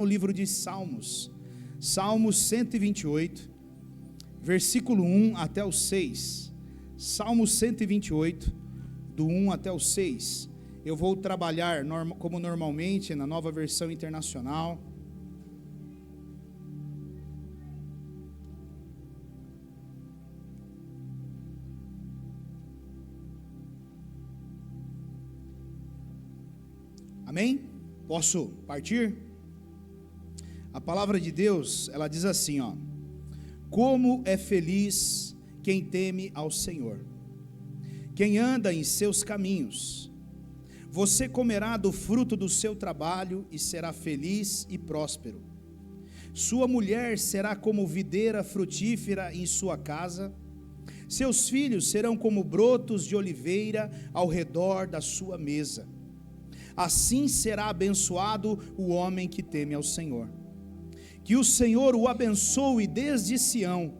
O livro de Salmos, Salmos 128, versículo 1 até o 6. Salmos 128, do 1 até o 6. Eu vou trabalhar como normalmente na Nova Versão Internacional. Amém? Posso partir? A palavra de Deus, ela diz assim, como é feliz quem teme ao Senhor, quem anda em seus caminhos. Você comerá do fruto do seu trabalho e será feliz e próspero. Sua mulher será como videira frutífera em sua casa. Seus filhos serão como brotos de oliveira ao redor da sua mesa. Assim será abençoado o homem que teme ao Senhor. Que o Senhor o abençoe desde Sião,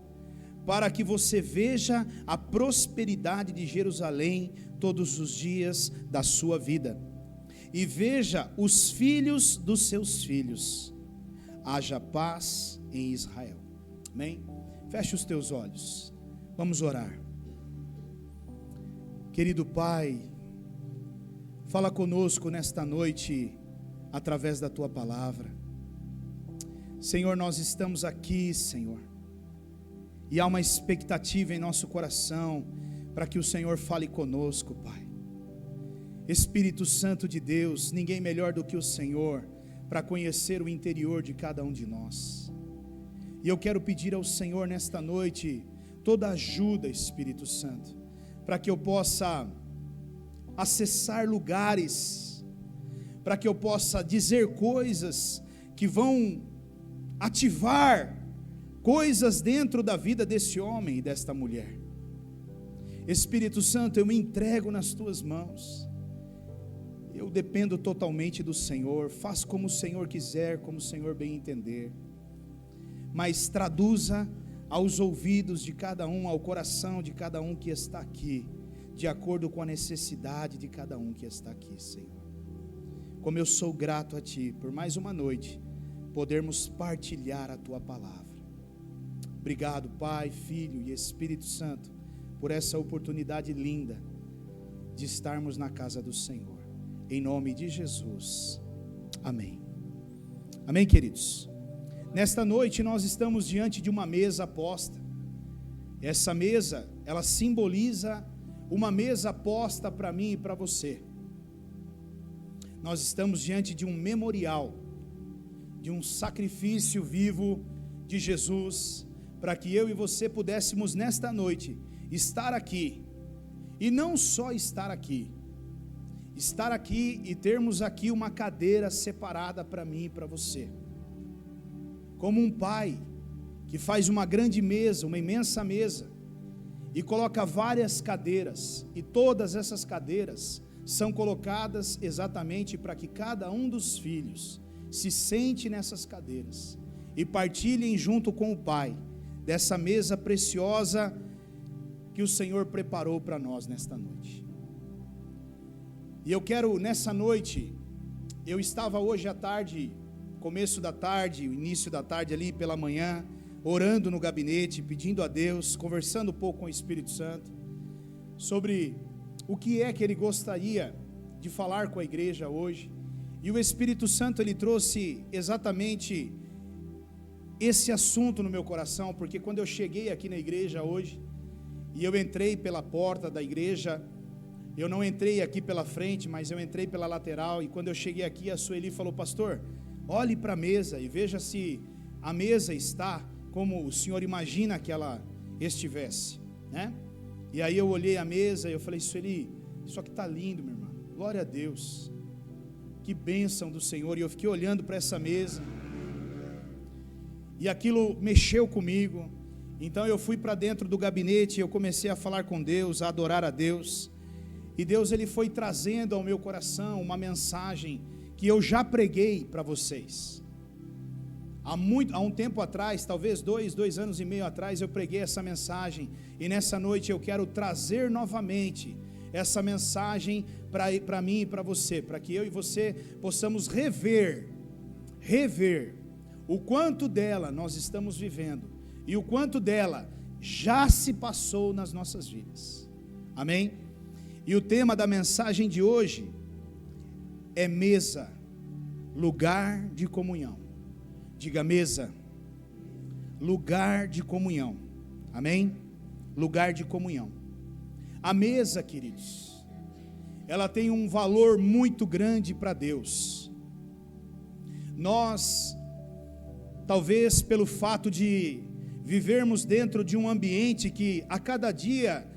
para que você veja a prosperidade de Jerusalém todos os dias da sua vida, e veja os filhos dos seus filhos. Haja paz em Israel. Amém? Feche os teus olhos, vamos orar. Querido Pai, fala conosco nesta noite, através da Tua palavra. Senhor, nós estamos aqui, Senhor, e há uma expectativa em nosso coração, para que o Senhor fale conosco, Pai. Espírito Santo de Deus, ninguém melhor do que o Senhor, para conhecer o interior de cada um de nós. E eu quero pedir ao Senhor nesta noite, toda ajuda, Espírito Santo, para que eu possa acessar lugares, para que eu possa dizer coisas que vão ativar coisas dentro da vida desse homem e desta mulher. Espírito Santo, eu me entrego nas Tuas mãos, eu dependo totalmente do Senhor. Faz como o Senhor quiser, como o Senhor bem entender, mas traduza aos ouvidos de cada um, ao coração de cada um que está aqui, de acordo com a necessidade de cada um que está aqui, Senhor. Como eu sou grato a Ti por mais uma noite podermos partilhar a Tua palavra. Obrigado, Pai, Filho e Espírito Santo, por essa oportunidade linda de estarmos na casa do Senhor, em nome de Jesus, amém. Amém, queridos? Nesta noite nós estamos diante de uma mesa posta. Essa mesa, ela simboliza uma mesa posta para mim e para você. Nós estamos diante de um memorial, de um sacrifício vivo de Jesus, para que eu e você pudéssemos nesta noite estar aqui, e não só estar aqui e termos aqui uma cadeira separada para mim e para você, como um pai que faz uma grande mesa, uma imensa mesa, e coloca várias cadeiras, e todas essas cadeiras são colocadas exatamente para que cada um dos filhos se sente nessas cadeiras e partilhem junto com o Pai dessa mesa preciosa que o Senhor preparou para nós nesta noite. E eu quero nessa noite, eu estava hoje à tarde, começo da tarde, o início da tarde ali pela manhã, orando no gabinete, pedindo a Deus, conversando um pouco com o Espírito Santo, sobre o que é que Ele gostaria de falar com a igreja hoje. E o Espírito Santo, Ele trouxe exatamente esse assunto no meu coração, porque quando eu cheguei aqui na igreja hoje, e eu entrei pela porta da igreja, eu não entrei aqui pela frente, mas eu entrei pela lateral, e quando eu cheguei aqui, a Sueli falou: pastor, olhe para a mesa e veja se a mesa está como o senhor imagina que ela estivesse, né? E aí eu olhei a mesa e eu falei: Sueli, isso aqui está lindo, meu irmão, glória a Deus, que bênção do Senhor. E eu fiquei olhando para essa mesa, e aquilo mexeu comigo. Então eu fui para dentro do gabinete, eu comecei a falar com Deus, a adorar a Deus, e Deus, Ele foi trazendo ao meu coração uma mensagem que eu já preguei para vocês. Há um tempo atrás, talvez 2 anos e meio atrás, eu preguei essa mensagem, e nessa noite eu quero trazer novamente essa mensagem para mim e para você, para que eu e você possamos rever rever o quanto dela nós estamos vivendo e o quanto dela já se passou nas nossas vidas. Amém? E o tema da mensagem de hoje é mesa, lugar de comunhão. Diga mesa, lugar de comunhão. Amém? Lugar de comunhão. A mesa, queridos, ela tem um valor muito grande para Deus. Nós, talvez pelo fato de vivermos dentro de um ambiente que a cada dia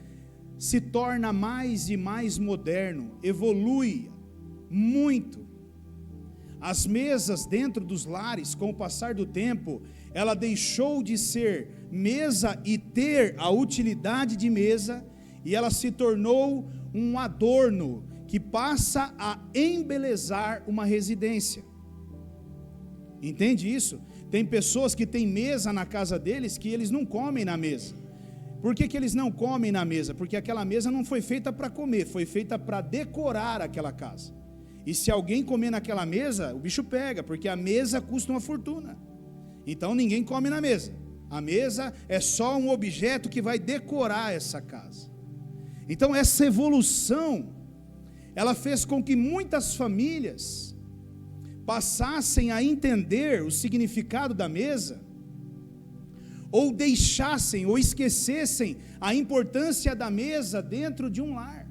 se torna mais e mais moderno, evolui muito. As mesas dentro dos lares, com o passar do tempo, ela deixou de ser mesa e ter a utilidade de mesa, e ela se tornou um adorno que passa a embelezar uma residência. Entende isso? Tem pessoas que têm mesa na casa deles que eles não comem na mesa. Por que eles não comem na mesa? Porque aquela mesa não foi feita para comer, foi feita para decorar aquela casa. E se alguém comer naquela mesa, o bicho pega, porque a mesa custa uma fortuna. Então ninguém come na mesa. A mesa é só um objeto que vai decorar essa casa. Então essa evolução, ela fez com que muitas famílias passassem a entender o significado da mesa, ou deixassem, ou esquecessem a importância da mesa dentro de um lar.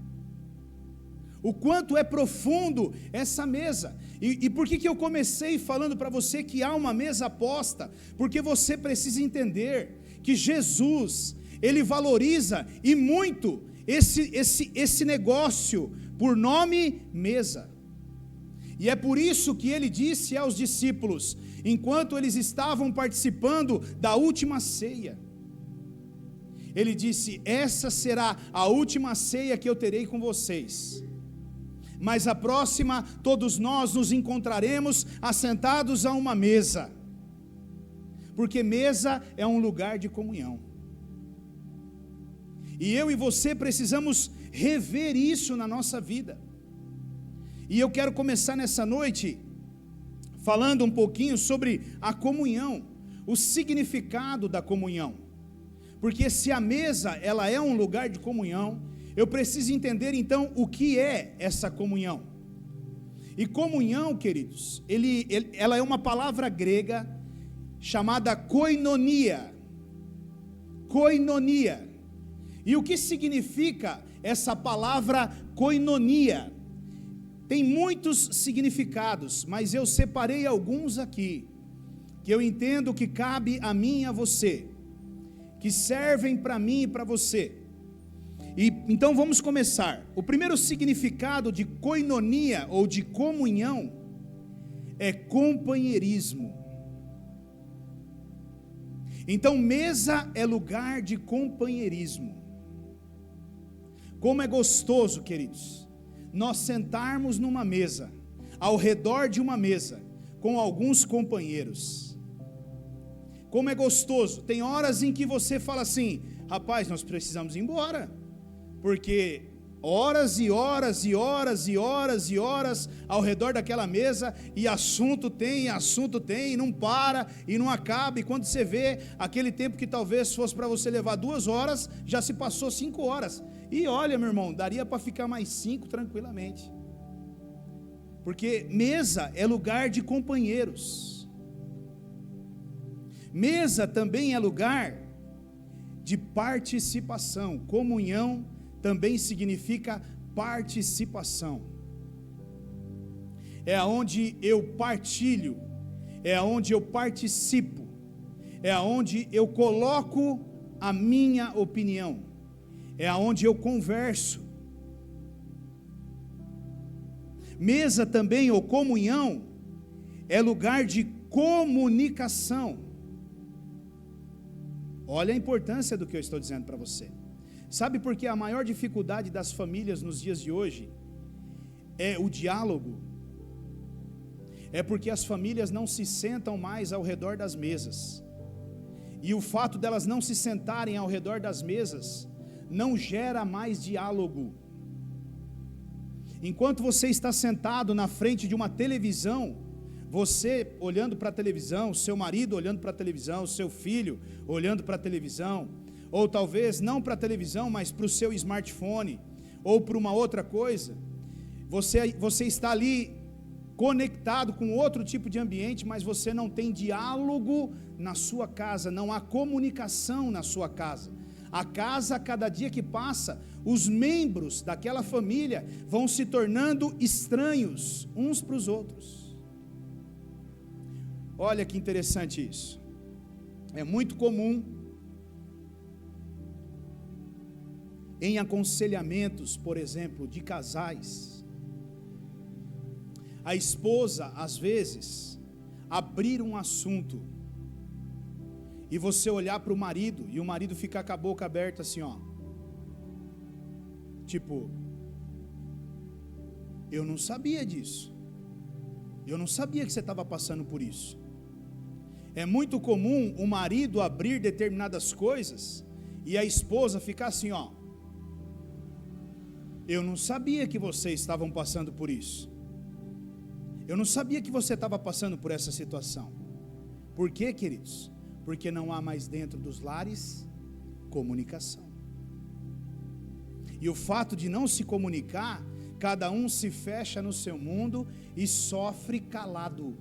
O quanto é profundo essa mesa. E por que eu comecei falando para você que há uma mesa posta? Porque você precisa entender que Jesus, Ele valoriza e muito esse negócio por nome mesa. E é por isso que Ele disse aos discípulos, enquanto eles estavam participando da última ceia, Ele disse: essa será a última ceia que eu terei com vocês, mas a próxima todos nós nos encontraremos assentados a uma mesa, porque mesa é um lugar de comunhão, e eu e você precisamos rever isso na nossa vida. E eu quero começar nessa noite falando um pouquinho sobre a comunhão, o significado da comunhão, porque se a mesa ela é um lugar de comunhão, eu preciso entender então o que é essa comunhão. E comunhão, queridos, ela é uma palavra grega chamada koinonia. Koinonia. E o que significa essa palavra koinonia? Tem muitos significados, mas eu separei alguns aqui, que eu entendo que cabe a mim e a você, que servem para mim e para você. E então vamos começar. O primeiro significado de koinonia ou de comunhão é companheirismo. Então mesa é lugar de companheirismo. Como é gostoso, queridos, nós sentarmos numa mesa, ao redor de uma mesa, com alguns companheiros. Como é gostoso. Tem horas em que você fala assim: rapaz, nós precisamos ir embora, porque horas e horas e horas e horas e horas ao redor daquela mesa, e assunto tem, e não para, e não acaba, e quando você vê, aquele tempo que talvez fosse para você levar 2 horas, já se passou 5 horas, e olha, meu irmão, daria para ficar mais 5 tranquilamente, porque mesa é lugar de companheiros. Mesa também é lugar de participação. Comunhão também significa participação. É onde eu partilho, é onde eu participo, é onde eu coloco a minha opinião, é onde eu converso. Mesa também, ou comunhão, é lugar de comunicação. Olha a importância do que eu estou dizendo para você. Sabe por que a maior dificuldade das famílias nos dias de hoje é o diálogo? É porque as famílias não se sentam mais ao redor das mesas. E o fato delas não se sentarem ao redor das mesas não gera mais diálogo. Enquanto você está sentado na frente de uma televisão, você olhando para a televisão, o seu marido olhando para a televisão, o seu filho olhando para a televisão, ou talvez não para a televisão, mas para o seu smartphone, ou para uma outra coisa, você está ali conectado com outro tipo de ambiente, mas você não tem diálogo na sua casa, não há comunicação na sua casa. A casa, a cada dia que passa, os membros daquela família vão se tornando estranhos uns para os outros. Olha que interessante isso. É muito comum em aconselhamentos, por exemplo, de casais, a esposa, às vezes, abrir um assunto e você olhar para o marido e o marido ficar com a boca aberta assim, ó, tipo, eu não sabia disso, eu não sabia que você estava passando por isso. É muito comum o marido abrir determinadas coisas e a esposa ficar assim, ó, eu não sabia que vocês estavam passando por isso. Eu não sabia que você estava passando por essa situação. Por quê, queridos? Porque não há mais dentro dos lares comunicação. E o fato de não se comunicar, cada um se fecha no seu mundo e sofre calado.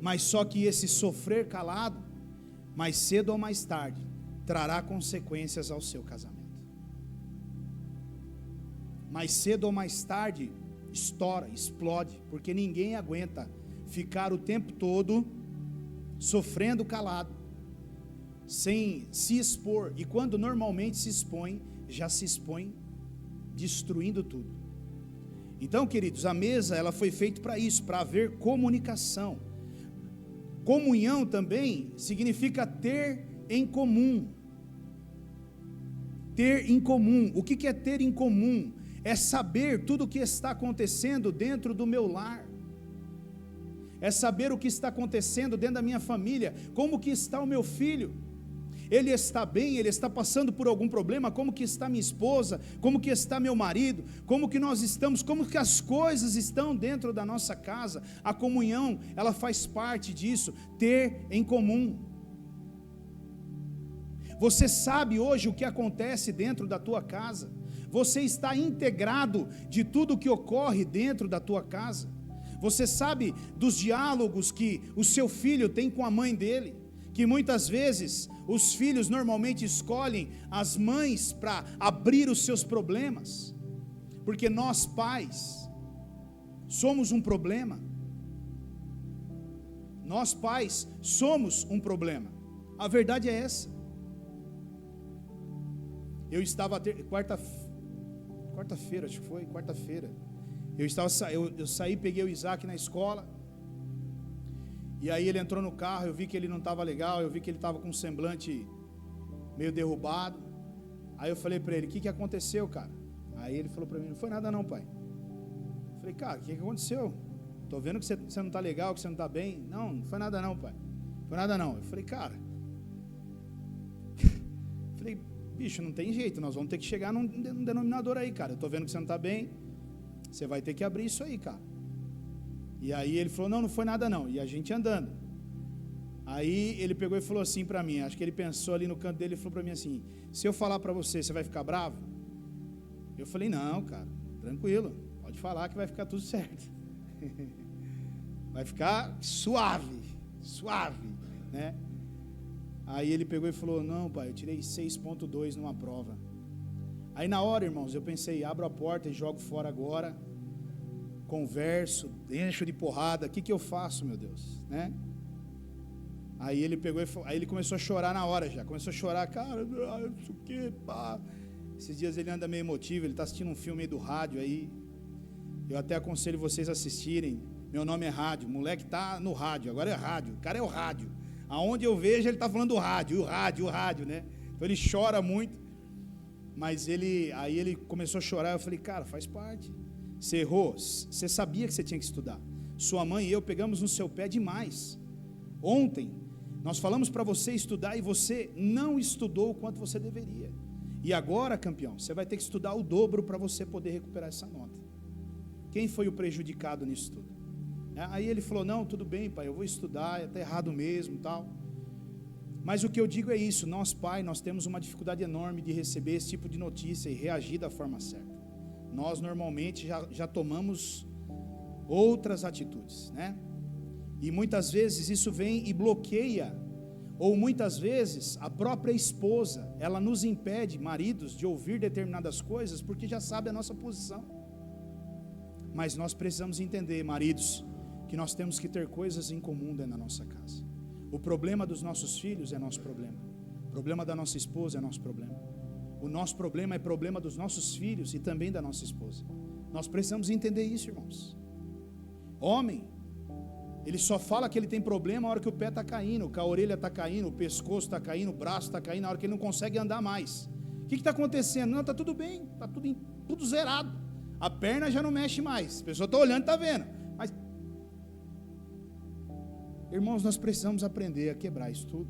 Mas só que esse sofrer calado, mais cedo ou mais tarde, trará consequências ao seu casamento. Mais cedo ou mais tarde, estoura, explode, porque ninguém aguenta ficar o tempo todo sofrendo calado, sem se expor, e quando normalmente se expõe, já se expõe destruindo tudo. Então, queridos, a mesa ela foi feita para isso, para haver comunicação. Comunhão também significa ter em comum. Ter em comum. O que é ter em comum? É saber tudo o que está acontecendo dentro do meu lar, é saber o que está acontecendo dentro da minha família, como que está o meu filho, ele está bem, ele está passando por algum problema, como que está minha esposa, como que está meu marido, como que nós estamos, como que as coisas estão dentro da nossa casa. A comunhão, ela faz parte disso, ter em comum. Você sabe hoje o que acontece dentro da tua casa, você está integrado de tudo que ocorre dentro da tua casa, você sabe dos diálogos que o seu filho tem com a mãe dele, que muitas vezes os filhos normalmente escolhem as mães para abrir os seus problemas, porque nós pais somos um problema, nós pais somos um problema, a verdade é essa. Eu estava quarta-feira, acho que foi quarta-feira, eu saí, peguei o Isaac na escola, e aí ele entrou no carro, eu vi que ele não estava legal, eu vi que ele estava com um semblante meio derrubado. Aí eu falei para ele, o que aconteceu, cara? Aí ele falou para mim, não foi nada não, pai. Eu falei, cara, o que aconteceu? Estou vendo que você não está legal, que você não está bem. Não foi nada não, pai, não foi nada não. Eu falei, cara, bicho, não tem jeito, nós vamos ter que chegar num denominador aí, cara. Eu estou vendo que você não está bem, você vai ter que abrir isso aí, cara. E aí ele falou, não foi nada não, e a gente andando. Aí ele pegou e falou assim para mim, acho que ele pensou ali no canto dele e falou para mim assim, se eu falar para você, você vai ficar bravo? Eu falei, não, cara, tranquilo, pode falar que vai ficar tudo certo. Vai ficar suave, né? Aí ele pegou e falou, não, pai, eu tirei 6.2 numa prova. Aí na hora, irmãos, eu pensei, abro a porta e jogo fora agora, converso, encho de porrada, o que eu faço, meu Deus, né? Aí ele pegou e aí ele começou a chorar na hora já, começou a chorar, cara, isso o que, pá. Esses dias ele anda meio emotivo, ele está assistindo um filme aí do rádio aí, eu até aconselho vocês a assistirem, meu nome é Rádio, o moleque tá no rádio, agora é rádio, o cara é o rádio, aonde eu vejo ele está falando do rádio, o rádio, né? Então ele chora muito, mas aí ele começou a chorar, eu falei, cara, faz parte. Você errou, você sabia que você tinha que estudar. Sua mãe e eu pegamos no seu pé demais. Ontem, nós falamos para você estudar e você não estudou o quanto você deveria. E agora, campeão, você vai ter que estudar o dobro para você poder recuperar essa nota. Quem foi o prejudicado nisso tudo? Aí ele falou, não, tudo bem, pai, eu vou estudar, está errado mesmo, tal. Mas o que eu digo é isso, nós, pai, nós temos uma dificuldade enorme de receber esse tipo de notícia e reagir da forma certa. Nós normalmente já tomamos outras atitudes, né? E muitas vezes isso vem e bloqueia, ou muitas vezes a própria esposa, ela nos impede, maridos, de ouvir determinadas coisas, porque já sabe a nossa posição. Mas nós precisamos entender, maridos, que nós temos que ter coisas em comum dentro da nossa casa. O problema dos nossos filhos é nosso problema. O problema da nossa esposa é nosso problema. O nosso problema é problema dos nossos filhos e também da nossa esposa. Nós precisamos entender isso, irmãos. Homem, ele só fala que ele tem problema na hora que o pé está caindo, que a orelha está caindo, o pescoço está caindo, o braço está caindo, na hora que ele não consegue andar mais. O que está acontecendo? Não, está tudo bem, está tudo zerado. A perna já não mexe mais. A pessoa está olhando, está vendo. Mas, irmãos, nós precisamos aprender a quebrar isso tudo.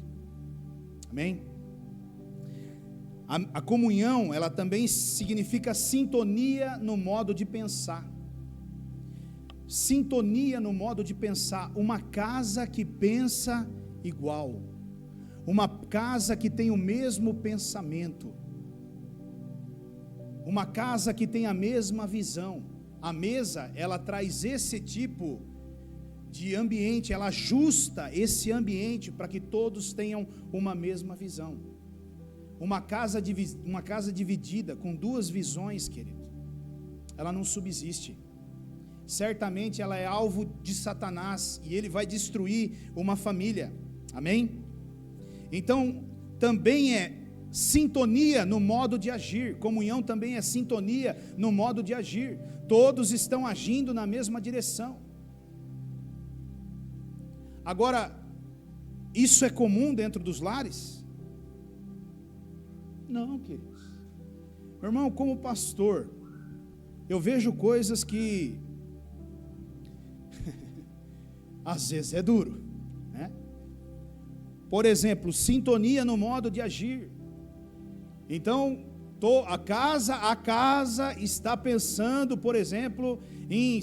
Amém? A comunhão, ela também significa sintonia no modo de pensar. Sintonia no modo de pensar. Uma casa que pensa igual. Uma casa que tem o mesmo pensamento. Uma casa que tem a mesma visão. A mesa, ela traz esse tipo de ambiente, ela ajusta esse ambiente para que todos tenham uma mesma visão. Uma casa dividida com duas visões, querido, ela não subsiste. Certamente ela é alvo de Satanás e ele vai destruir uma família. Amém? Então, também é sintonia no modo de agir. Comunhão também é sintonia no modo de agir. Todos estão agindo na mesma direção. Agora, isso é comum dentro dos lares? Não, queridos. Meu irmão, como pastor, eu vejo coisas que às vezes é duro, né? Por exemplo, sintonia no modo de agir. Então, a casa está pensando, por exemplo, em,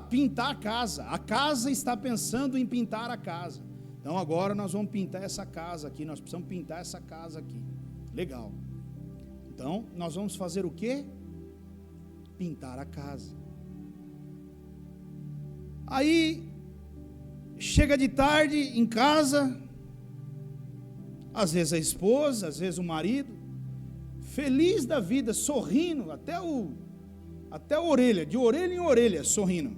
pintar a casa. A casa está pensando em pintar a casa. Então agora nós vamos pintar essa casa aqui, nós precisamos pintar essa casa aqui. Legal. Então, nós vamos fazer o quê? Pintar a casa. Aí, chega de tarde em casa, às vezes a esposa, às vezes o marido, feliz da vida, sorrindo, até a orelha, de orelha em orelha, sorrindo.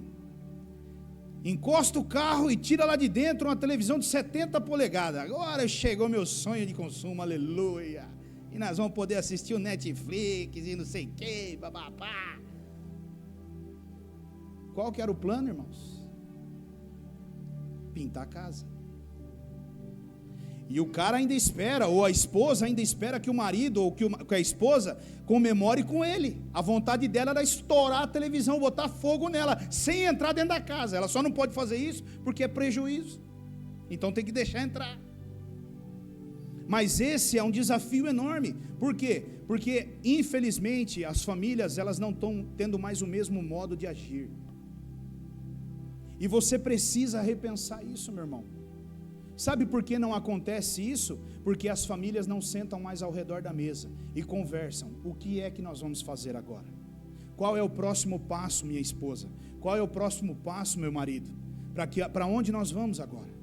Encosta o carro e tira lá de dentro uma televisão de 70 polegadas. Agora chegou meu sonho de consumo, aleluia. E nós vamos poder assistir o Netflix e não sei o que, bababá. Qual que era o plano, irmãos? Pintar a casa. E o cara ainda espera, ou a esposa ainda espera que o marido, ou que a esposa comemore com ele. A vontade dela era estourar a televisão, botar fogo nela, sem entrar dentro da casa. Ela só não pode fazer isso porque é prejuízo. Então tem que deixar entrar. Mas esse é um desafio enorme. Por quê? Porque, infelizmente, as famílias, elas não estão tendo mais o mesmo modo de agir. E você precisa repensar isso, meu irmão. Sabe por que não acontece isso? Porque as famílias não sentam mais ao redor da mesa e conversam. O que é que nós vamos fazer agora? Qual é o próximo passo, minha esposa? Qual é o próximo passo, meu marido? Para onde nós vamos agora?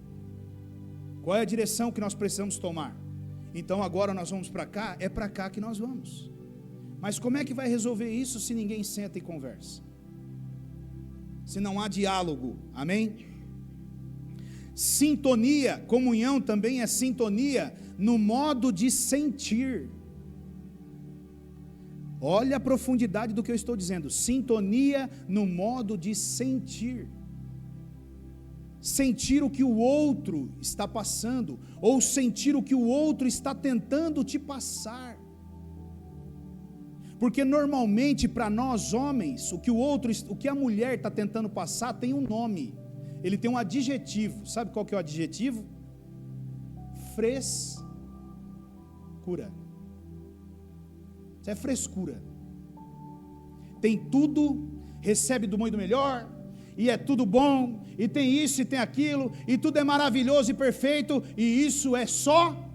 Qual é a direção que nós precisamos tomar? Então agora nós vamos para cá? É para cá que nós vamos. Mas como é que vai resolver isso se ninguém senta e conversa? Se não há diálogo, amém? Sintonia, comunhão também é sintonia no modo de sentir. Olha a profundidade do que eu estou dizendo. Sintonia no modo de sentir. Sentir o que o outro está passando, ou sentir o que o outro está tentando te passar. Porque normalmente para nós homens, o que a mulher está tentando passar tem um nome. Ele tem um adjetivo. Sabe qual que é o adjetivo? Frescura. Isso é frescura. Tem tudo, recebe do bom e do melhor, e é tudo bom, e tem isso e tem aquilo, e tudo é maravilhoso e perfeito, e isso é só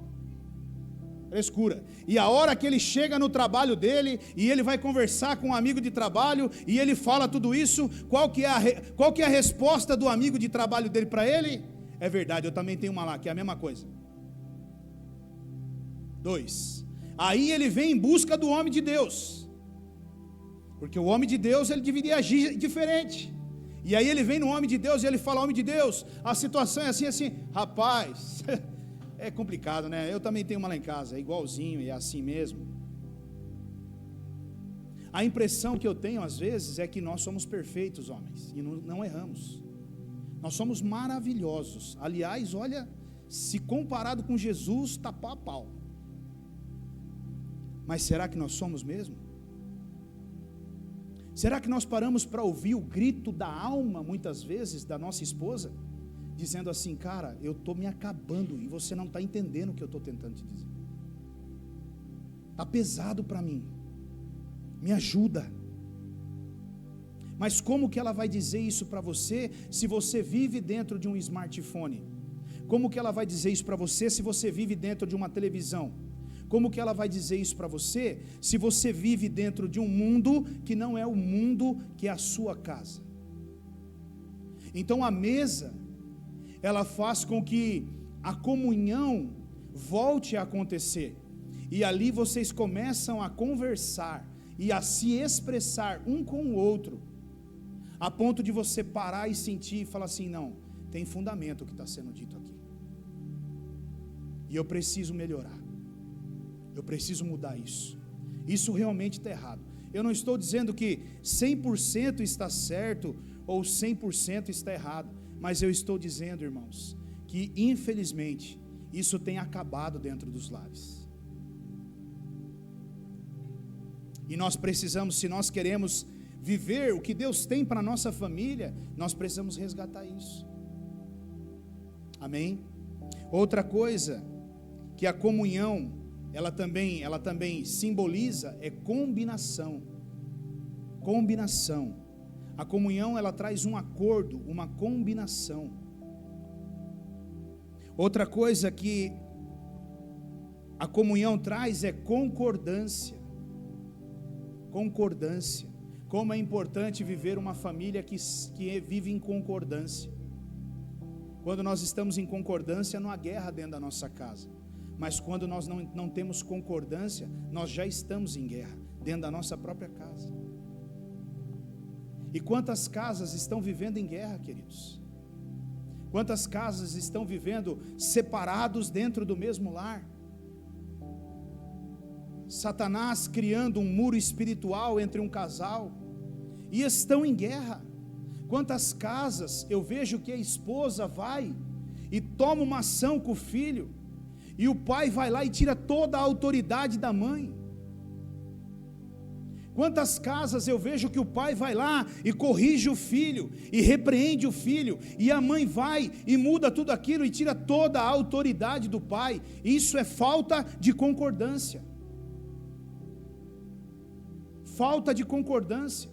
frescura. E a hora que ele chega no trabalho dele, e ele vai conversar com um amigo de trabalho, e ele fala tudo isso, qual que é a resposta do amigo de trabalho dele para ele? É verdade, eu também tenho uma lá, que é a mesma coisa. 2. Aí ele vem em busca do homem de Deus, porque o homem de Deus, ele deveria agir diferente. E aí ele vem no homem de Deus, e ele fala: homem de Deus, a situação é assim, assim. Rapaz, é complicado, né? Eu também tenho uma lá em casa, é igualzinho, e é assim mesmo. A impressão que eu tenho às vezes é que nós somos perfeitos, homens, e não erramos. Nós somos maravilhosos. Aliás, olha, se comparado com Jesus, está pau a pau. Mas será que nós somos mesmo? Será que nós paramos para ouvir o grito da alma, muitas vezes, da nossa esposa, dizendo assim: cara, eu estou me acabando e você não está entendendo o que eu estou tentando te dizer. Está pesado para mim, me ajuda. Mas como que ela vai dizer isso para você, se você vive dentro de um smartphone? Como que ela vai dizer isso para você, se você vive dentro de uma televisão? Como que ela vai dizer isso para você, se você vive dentro de um mundo que não é o mundo que é a sua casa? Então a mesa, ela faz com que a comunhão volte a acontecer, e ali vocês começam a conversar, e a se expressar um com o outro, a ponto de você parar e sentir e falar assim: não, tem fundamento o que está sendo dito aqui, e eu preciso melhorar. Eu preciso mudar isso. Isso realmente está errado. Eu não estou dizendo que 100% está certo ou 100% está errado, mas eu estou dizendo, irmãos, que infelizmente isso tem acabado dentro dos lares. E nós precisamos, se nós queremos viver o que Deus tem para a nossa família, nós precisamos resgatar isso. Amém? Outra coisa que a comunhão ela também simboliza é combinação. Combinação. A comunhão, ela traz um acordo, uma combinação. Outra coisa que a comunhão traz é concordância. Concordância. Como é importante viver uma família que vive em concordância. Quando nós estamos em concordância, não há guerra dentro da nossa casa. Mas quando nós não temos concordância, nós já estamos em guerra, dentro da nossa própria casa. E quantas casas estão vivendo em guerra, queridos? Quantas casas estão vivendo separados dentro do mesmo lar? Satanás criando um muro espiritual entre um casal, e estão em guerra. Quantas casas eu vejo que a esposa vai e toma uma ação com o filho, e o pai vai lá e tira toda a autoridade da mãe. Quantas casas eu vejo que o pai vai lá e corrige o filho, e repreende o filho, e a mãe vai e muda tudo aquilo e tira toda a autoridade do pai. Isso é falta de concordância. Falta de concordância.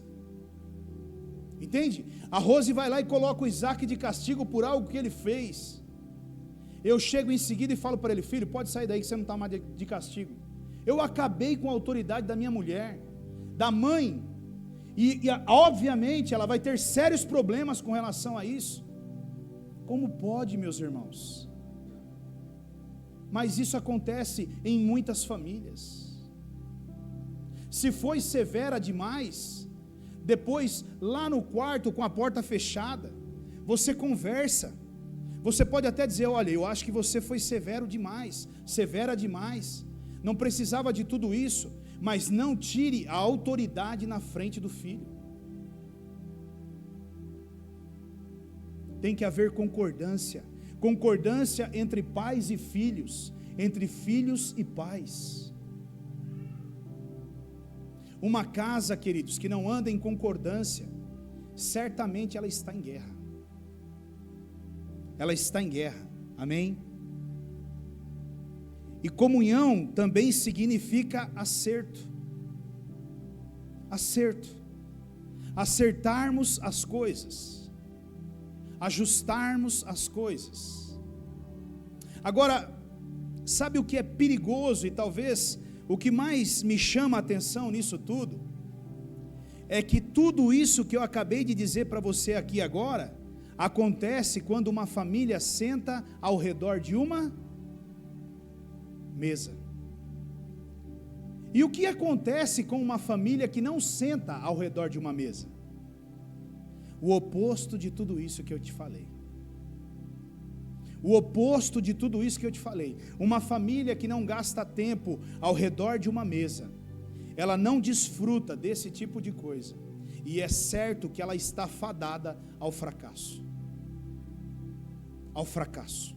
Entende? A Rose vai lá e coloca o Isaac de castigo por algo que ele fez. Eu chego em seguida e falo para ele: filho, pode sair daí que você não está mais de castigo. Eu acabei com a autoridade da minha mulher, da mãe, e obviamente ela vai ter sérios problemas com relação a isso. Como pode, meus irmãos? Mas isso acontece em muitas famílias. Se foi severa demais, depois lá no quarto com a porta fechada, você conversa. Você pode até dizer: olha, eu acho que você foi severo demais, severa demais, não precisava de tudo isso, mas não tire a autoridade na frente do filho. Tem que haver concordância, concordância entre pais e filhos, entre filhos e pais. Uma casa, queridos, que não anda em concordância, certamente ela está em guerra. Ela está em guerra, amém? E comunhão também significa acerto. Acerto. Acertarmos as coisas. ajustarmos as coisas. Agora, sabe o que é perigoso e talvez o que mais me chama a atenção nisso tudo? É que tudo isso que eu acabei de dizer para você aqui agora, acontece quando uma família senta ao redor de uma mesa. E o que acontece com uma família que não senta ao redor de uma mesa? O oposto de tudo isso que eu te falei. O oposto de tudo isso que eu te falei. Uma família que não gasta tempo ao redor de uma mesa, ela não desfruta desse tipo de coisa. E é certo que ela está fadada ao fracasso. Ao fracasso.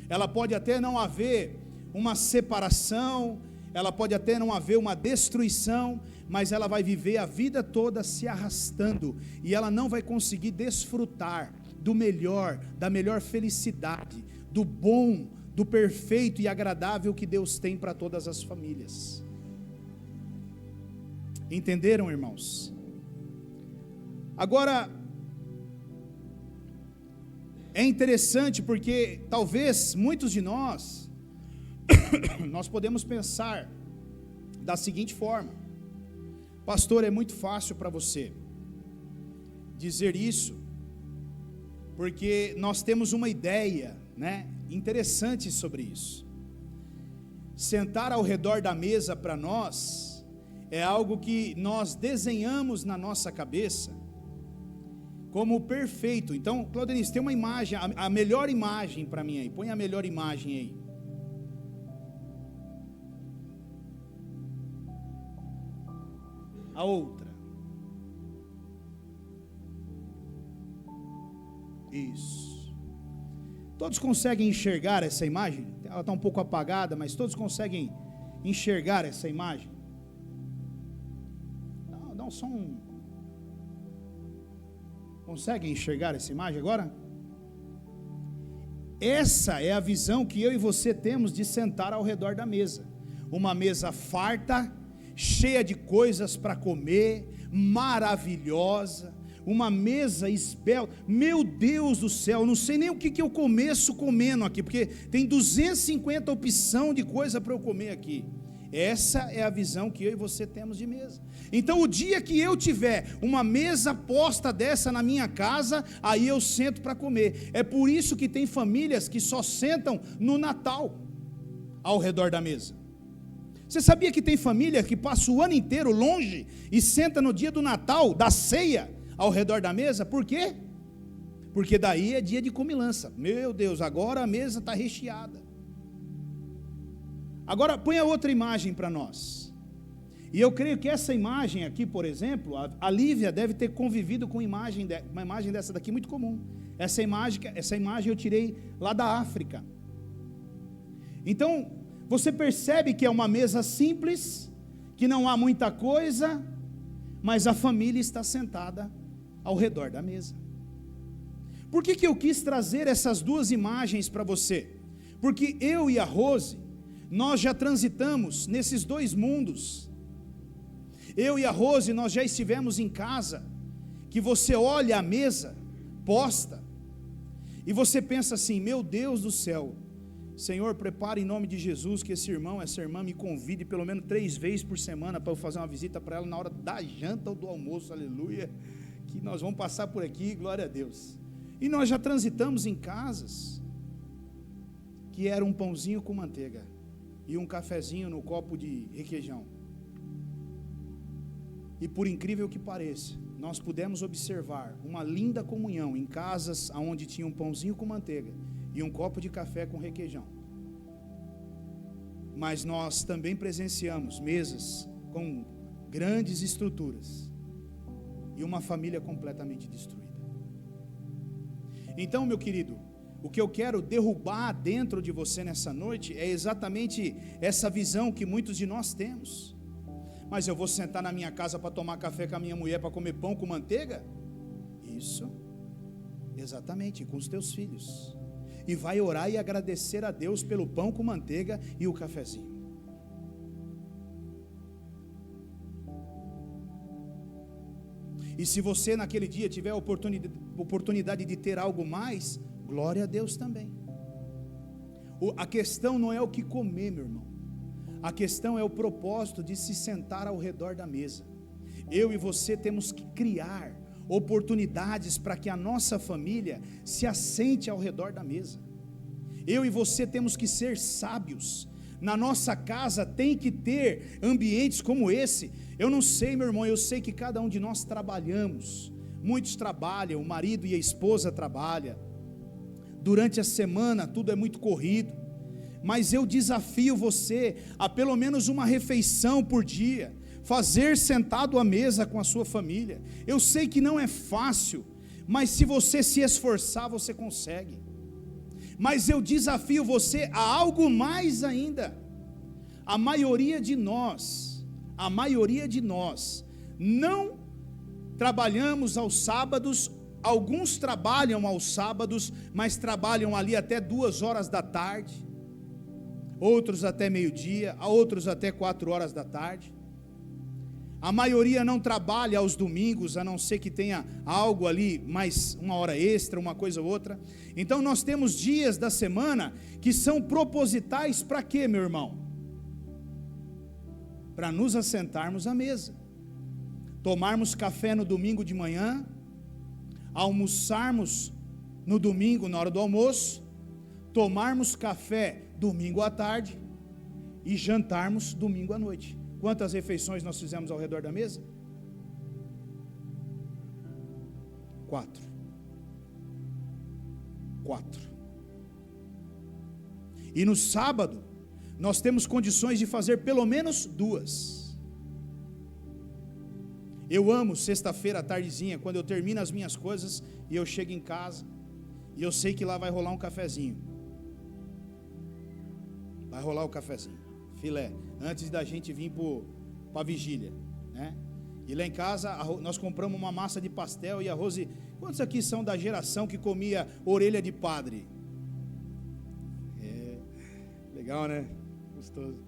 Ela pode até não haver uma separação, ela pode até não haver uma destruição, mas ela vai viver a vida toda se arrastando, e ela não vai conseguir desfrutar do melhor, da melhor felicidade, do bom, do perfeito e agradável que Deus tem para todas as famílias. Entenderam, irmãos? Agora, é interessante porque talvez muitos de nós podemos pensar da seguinte forma: pastor, é muito fácil para você dizer isso, porque nós temos uma ideia, interessante sobre isso. Sentar ao redor da mesa para nós é algo que nós desenhamos na nossa cabeça como perfeito. Então, Claudenice, tem uma imagem, a melhor imagem para mim aí, põe a melhor imagem aí. A outra. Isso. Todos conseguem enxergar essa imagem? Ela está um pouco apagada, mas todos conseguem enxergar essa imagem? Dá um som. Conseguem enxergar essa imagem agora? Essa é a visão que eu e você temos de sentar ao redor da mesa. Uma mesa farta, cheia de coisas para comer, maravilhosa, uma mesa esbelta. Meu Deus do céu, não sei nem o que eu começo comendo aqui, porque tem 250 opções de coisa para eu comer aqui. Essa é a visão que eu e você temos de mesa. Então, o dia que eu tiver uma mesa posta dessa na minha casa, aí eu sento para comer. É por isso que tem famílias que só sentam no Natal ao redor da mesa. Você sabia que tem família que passa o ano inteiro longe e senta no dia do Natal, da ceia, ao redor da mesa? Por quê? Porque daí é dia de comilança. Meu Deus, agora a mesa está recheada. Agora põe a outra imagem para nós. E eu creio que essa imagem aqui, por exemplo, a Lívia deve ter convivido com uma imagem dessa daqui muito comum. Essa imagem eu tirei lá da África. Então, você percebe que é uma mesa simples, que não há muita coisa, mas a família está sentada ao redor da mesa. Por que eu quis trazer essas duas imagens para você? Porque eu e a Rose, nós já transitamos nesses dois mundos. Eu e a Rose, nós já estivemos em casa, que você olha a mesa posta, e você pensa assim: meu Deus do céu, Senhor, prepara em nome de Jesus que esse irmão, essa irmã me convide pelo menos 3 vezes por semana para eu fazer uma visita para ela na hora da janta ou do almoço, aleluia, que nós vamos passar por aqui, glória a Deus. E nós já transitamos em casas que era um pãozinho com manteiga e um cafezinho no copo de requeijão. E por incrível que pareça, nós pudemos observar uma linda comunhão em casas onde tinha um pãozinho com manteiga e um copo de café com requeijão. Mas nós também presenciamos mesas com grandes estruturas e uma família completamente destruída. Então, meu querido, o que eu quero derrubar dentro de você nessa noite é exatamente essa visão que muitos de nós temos. Mas eu vou sentar na minha casa para tomar café com a minha mulher, para comer pão com manteiga? Isso, exatamente, com os teus filhos. E vai orar e agradecer a Deus pelo pão com manteiga e o cafezinho. E se você naquele dia tiver a oportunidade de ter algo mais, glória a Deus também. A questão não é o que comer, meu irmão. A questão é o propósito de se sentar ao redor da mesa. Eu e você temos que criar oportunidades para que a nossa família se assente ao redor da mesa. Eu e você temos que ser sábios. Na nossa casa tem que ter ambientes como esse. Eu não sei, meu irmão, eu sei que cada um de nós trabalhamos. Muitos trabalham, o marido e a esposa trabalham. Durante a semana tudo é muito corrido. Mas eu desafio você a pelo menos uma refeição por dia fazer sentado à mesa com a sua família. Eu sei que não é fácil, mas se você se esforçar, você consegue. Mas eu desafio você a algo mais ainda. A maioria de nós não trabalhamos aos sábados. Alguns trabalham aos sábados, mas trabalham ali até 2 horas da tarde, outros até meio-dia, outros até 4 horas da tarde. A maioria não trabalha aos domingos, a não ser que tenha algo ali, mais 1 hora extra, uma coisa ou outra. Então nós temos dias da semana que são propositais para quê, meu irmão? Para nos assentarmos à mesa, tomarmos café no domingo de manhã, almoçarmos no domingo na hora do almoço, tomarmos café domingo à tarde e jantarmos domingo à noite. Quantas refeições nós fizemos ao redor da mesa? 4. E no sábado nós temos condições de fazer pelo menos 2. Eu amo sexta-feira à tardezinha, quando eu termino as minhas coisas e eu chego em casa e eu sei que lá vai rolar um cafezinho. Vai rolar o cafezinho, filé, antes da gente vir para a vigília, né? E lá em casa nós compramos uma massa de pastel e a Rose. Quantos aqui são da geração que comia orelha de padre? É, legal, né? Gostoso.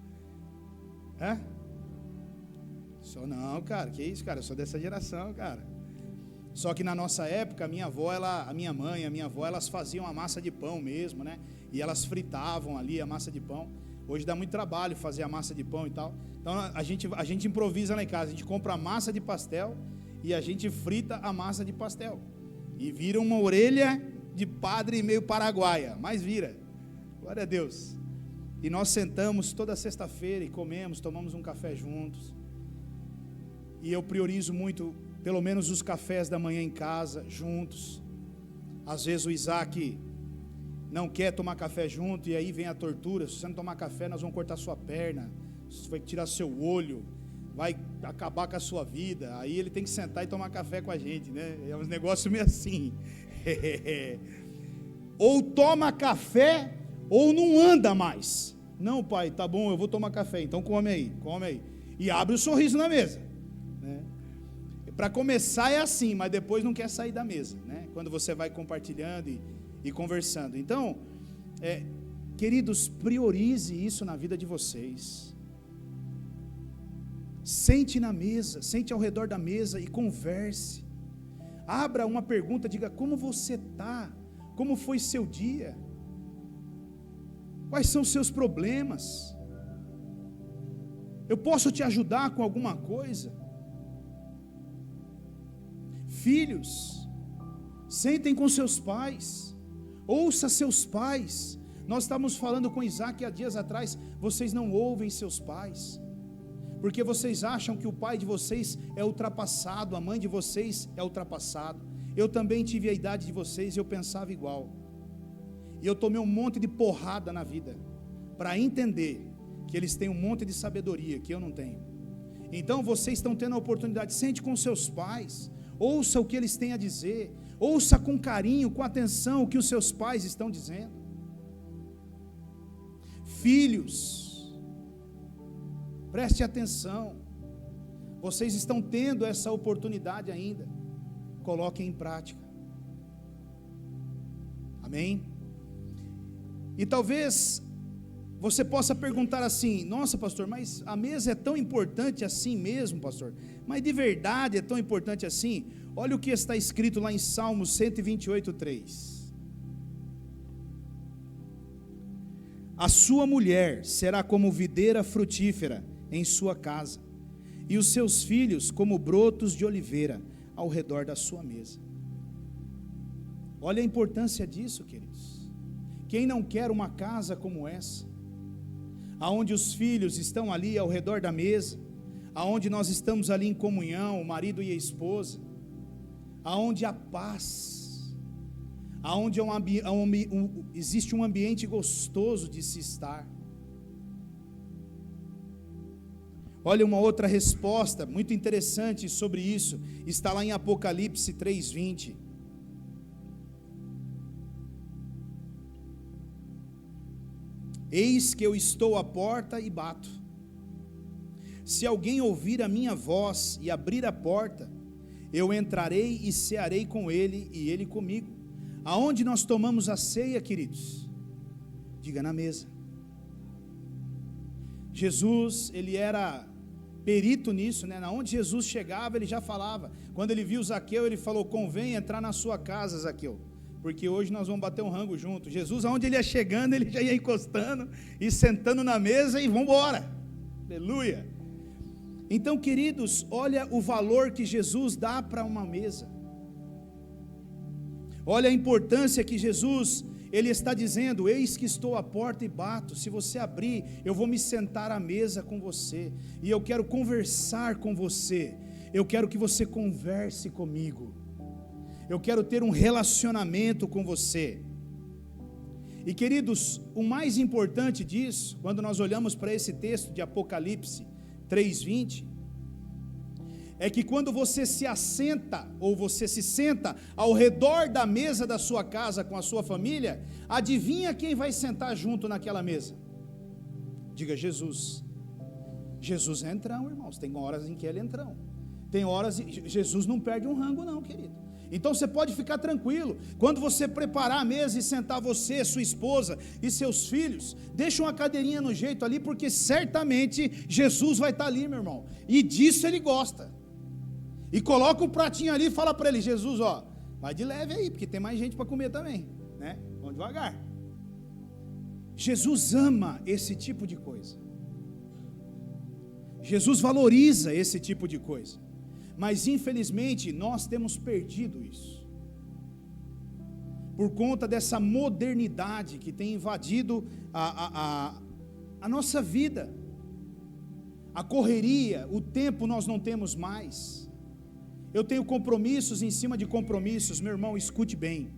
É? Só não, cara, que isso, cara, eu sou dessa geração, cara. Só que na nossa época, a minha mãe, a minha avó, elas faziam a massa de pão mesmo, né? E elas fritavam ali a massa de pão. Hoje dá muito trabalho fazer a massa de pão e tal. Então a gente improvisa lá em casa, a gente compra a massa de pastel e a gente frita a massa de pastel. E vira uma orelha de padre meio paraguaia, mas vira. Glória a Deus. E nós sentamos toda sexta-feira e comemos, tomamos um café juntos. E eu priorizo muito, pelo menos os cafés da manhã em casa, juntos. Às vezes o Isaac não quer tomar café junto, e aí vem a tortura. Se você não tomar café, nós vamos cortar sua perna, vai tirar seu olho, vai acabar com a sua vida. Aí ele tem que sentar e tomar café com a gente, né? É um negócio meio assim. Ou toma café, ou não anda mais. Não, pai, tá bom, eu vou tomar café, então come aí. E abre o sorriso na mesa. Para começar é assim, mas depois não quer sair da mesa, né? Quando você vai compartilhando e conversando. Então, queridos, priorize isso na vida de vocês. Sente na mesa, sente ao redor da mesa e converse. Abra uma pergunta, diga: como você está? Como foi seu dia? Quais são os seus problemas? Eu posso te ajudar com alguma coisa? Filhos, sentem com seus pais, ouça seus pais. Nós estávamos falando com Isaac há dias atrás, vocês não ouvem seus pais, porque vocês acham que o pai de vocês é ultrapassado, a mãe de vocês é ultrapassado. Eu também tive a idade de vocês e eu pensava igual, e eu tomei um monte de porrada na vida, para entender que eles têm um monte de sabedoria que eu não tenho. Então vocês estão tendo a oportunidade, sente com seus pais, ouça o que eles têm a dizer, ouça com carinho, com atenção o que os seus pais estão dizendo. Filhos, preste atenção, vocês estão tendo essa oportunidade ainda, coloquem em prática. Amém? E talvez você possa perguntar assim: nossa, pastor, mas a mesa é tão importante assim mesmo, pastor? Mas de verdade é tão importante assim? Olha o que está escrito lá em Salmos 128:3. A sua mulher será como videira frutífera em sua casa, e os seus filhos como brotos de oliveira ao redor da sua mesa. Olha a importância disso, queridos. Quem não quer uma casa como essa, aonde os filhos estão ali ao redor da mesa, aonde nós estamos ali em comunhão, o marido e a esposa, aonde há paz, aonde existe um ambiente gostoso de se estar. Olha, uma outra resposta muito interessante sobre isso, está lá em Apocalipse 3:20. Eis que eu estou à porta e bato. Se alguém ouvir a minha voz e abrir a porta, eu entrarei e cearei com ele e ele comigo. Aonde nós tomamos a ceia, queridos? Diga: na mesa. Jesus, ele era perito nisso, né? Onde Jesus chegava, ele já falava. Quando ele viu Zaqueu, ele falou: convém entrar na sua casa, Zaqueu, porque hoje nós vamos bater um rango junto. Jesus, aonde ele ia chegando, ele já ia encostando e sentando na mesa e vamos embora. Aleluia. Então, queridos, olha o valor que Jesus dá para uma mesa. Olha a importância que Jesus, ele está dizendo: eis que estou à porta e bato. Se você abrir, eu vou me sentar à mesa com você, e eu quero conversar com você. Eu quero que você converse comigo. Eu quero ter um relacionamento com você. E, queridos, o mais importante disso, quando nós olhamos para esse texto de Apocalipse 3:20, é que quando você se assenta, ou você se senta ao redor da mesa da sua casa com a sua família, adivinha quem vai sentar junto naquela mesa? Diga: Jesus. Jesus é entrão, irmãos. Tem horas em que ele é entrão. Tem horas, Jesus não perde um rango não, querido. Então você pode ficar tranquilo. Quando você preparar a mesa e sentar você, sua esposa e seus filhos, deixa uma cadeirinha no jeito ali, porque certamente Jesus vai estar ali, meu irmão, e disso ele gosta. E coloca um pratinho ali e fala para ele: Jesus, ó, vai de leve aí, porque tem mais gente para comer também, né? Vamos devagar. Jesus ama esse tipo de coisa. Jesus valoriza esse tipo de coisa. Mas infelizmente nós temos perdido isso, por conta dessa modernidade que tem invadido a nossa vida. A correria, o tempo nós não temos mais. Eu tenho compromissos em cima de compromissos. Meu irmão, escute bem: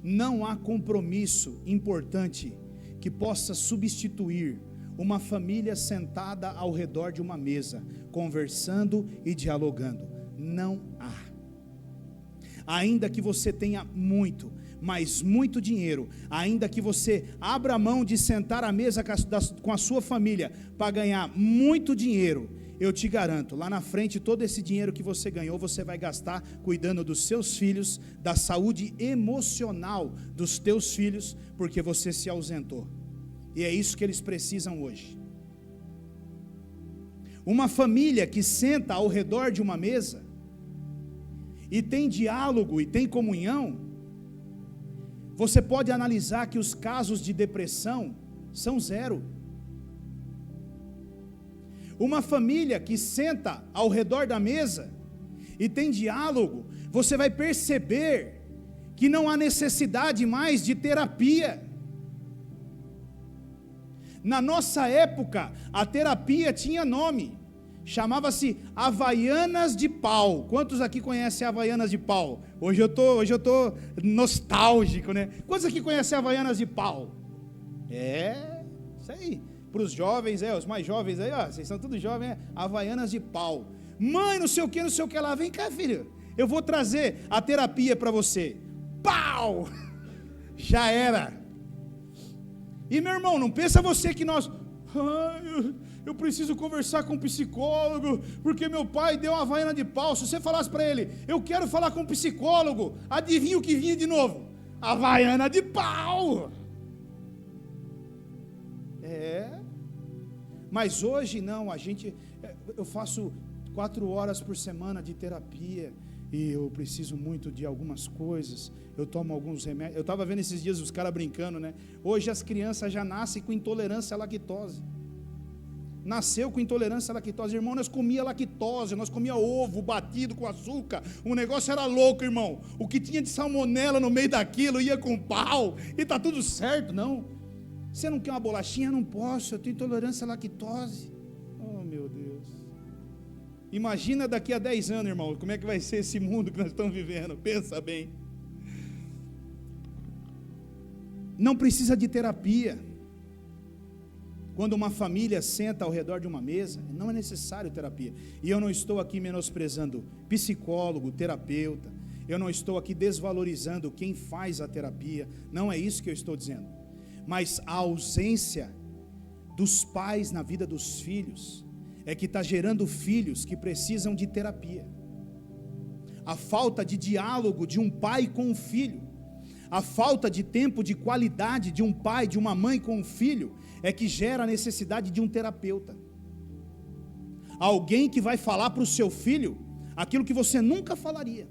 não há compromisso importante que possa substituir uma família sentada ao redor de uma mesa, conversando e dialogando. Não há. Ainda que você tenha muito, mas muito dinheiro, ainda que você abra mão de sentar à mesa com a sua família para ganhar muito dinheiro, eu te garanto, lá na frente, todo esse dinheiro que você ganhou, você vai gastar cuidando dos seus filhos, da saúde emocional dos teus filhos, porque você se ausentou. E é isso que eles precisam hoje. Uma família que senta ao redor de uma mesa e tem diálogo e tem comunhão, você pode analisar que os casos de depressão são zero. Uma família que senta ao redor da mesa e tem diálogo, você vai perceber que não há necessidade mais de terapia. Na nossa época, a terapia tinha nome, chamava-se Havaianas de Pau. Quantos aqui conhecem Havaianas de Pau? Hoje eu tô nostálgico, né? Quantos aqui conhecem Havaianas de Pau? Isso aí. Para os jovens, os mais jovens aí, ó, vocês são todos jovens, Havaianas de Pau. Mãe, não sei o que lá. Vem cá, filho, eu vou trazer a terapia para você. Pau! Já era. E, meu irmão, não pensa você que nós... eu preciso conversar com um psicólogo, porque meu pai deu uma havaiana de pau. Se você falasse para ele: eu quero falar com um psicólogo, adivinha o que vinha de novo? Havaiana de pau. Mas hoje não, eu faço 4 horas por semana de terapia, e eu preciso muito de algumas coisas, eu tomo alguns remédios. Eu estava vendo esses dias os caras brincando, né? Hoje as crianças já nascem com intolerância à lactose. Nasceu com intolerância à lactose. Irmão, nós comia lactose, nós comia ovo batido com açúcar, o negócio era louco, irmão. O que tinha de salmonela no meio daquilo ia com pau, e está tudo certo. Não, você não quer uma bolachinha? Não posso, eu tenho intolerância à lactose. Oh meu Deus, imagina daqui a 10 anos, irmão, como é que vai ser esse mundo que nós estamos vivendo. Pensa bem. Não precisa de terapia. Quando uma família senta ao redor de uma mesa, não é necessário terapia. E eu não estou aqui menosprezando psicólogo, terapeuta. Eu não estou aqui desvalorizando quem faz a terapia. Não é isso que eu estou dizendo. Mas a ausência dos pais na vida dos filhos é que está gerando filhos que precisam de terapia. A falta de diálogo de um pai com o filho, a falta de tempo de qualidade de um pai, de uma mãe com o filho, é que gera a necessidade de um terapeuta. Alguém que vai falar para o seu filho aquilo que você nunca falaria.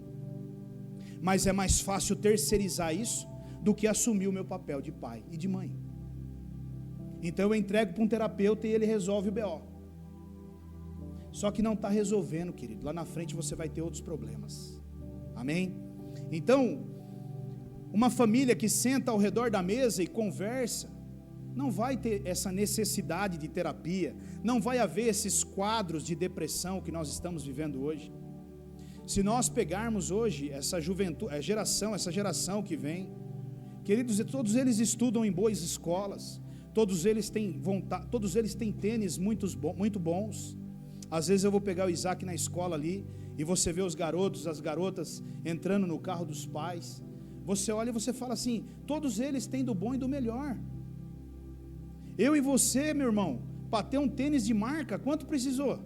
Mas é mais fácil terceirizar isso do que assumir o meu papel de pai e de mãe. Então eu entrego para um terapeuta e ele resolve o BO. Só que não está resolvendo, querido. Lá na frente você vai ter outros problemas. Amém? Então, uma família que senta ao redor da mesa e conversa, não vai ter essa necessidade de terapia, não vai haver esses quadros de depressão que nós estamos vivendo hoje. Se nós pegarmos hoje essa juventude, essa geração que vem, queridos, todos eles estudam em boas escolas, todos eles têm vontade, todos eles têm tênis muito bons. Às vezes eu vou pegar o Isaac na escola ali, e você vê os garotos, as garotas entrando no carro dos pais. Você olha e você fala assim, todos eles têm do bom e do melhor. Eu e você, meu irmão, para ter um tênis de marca, quanto precisou?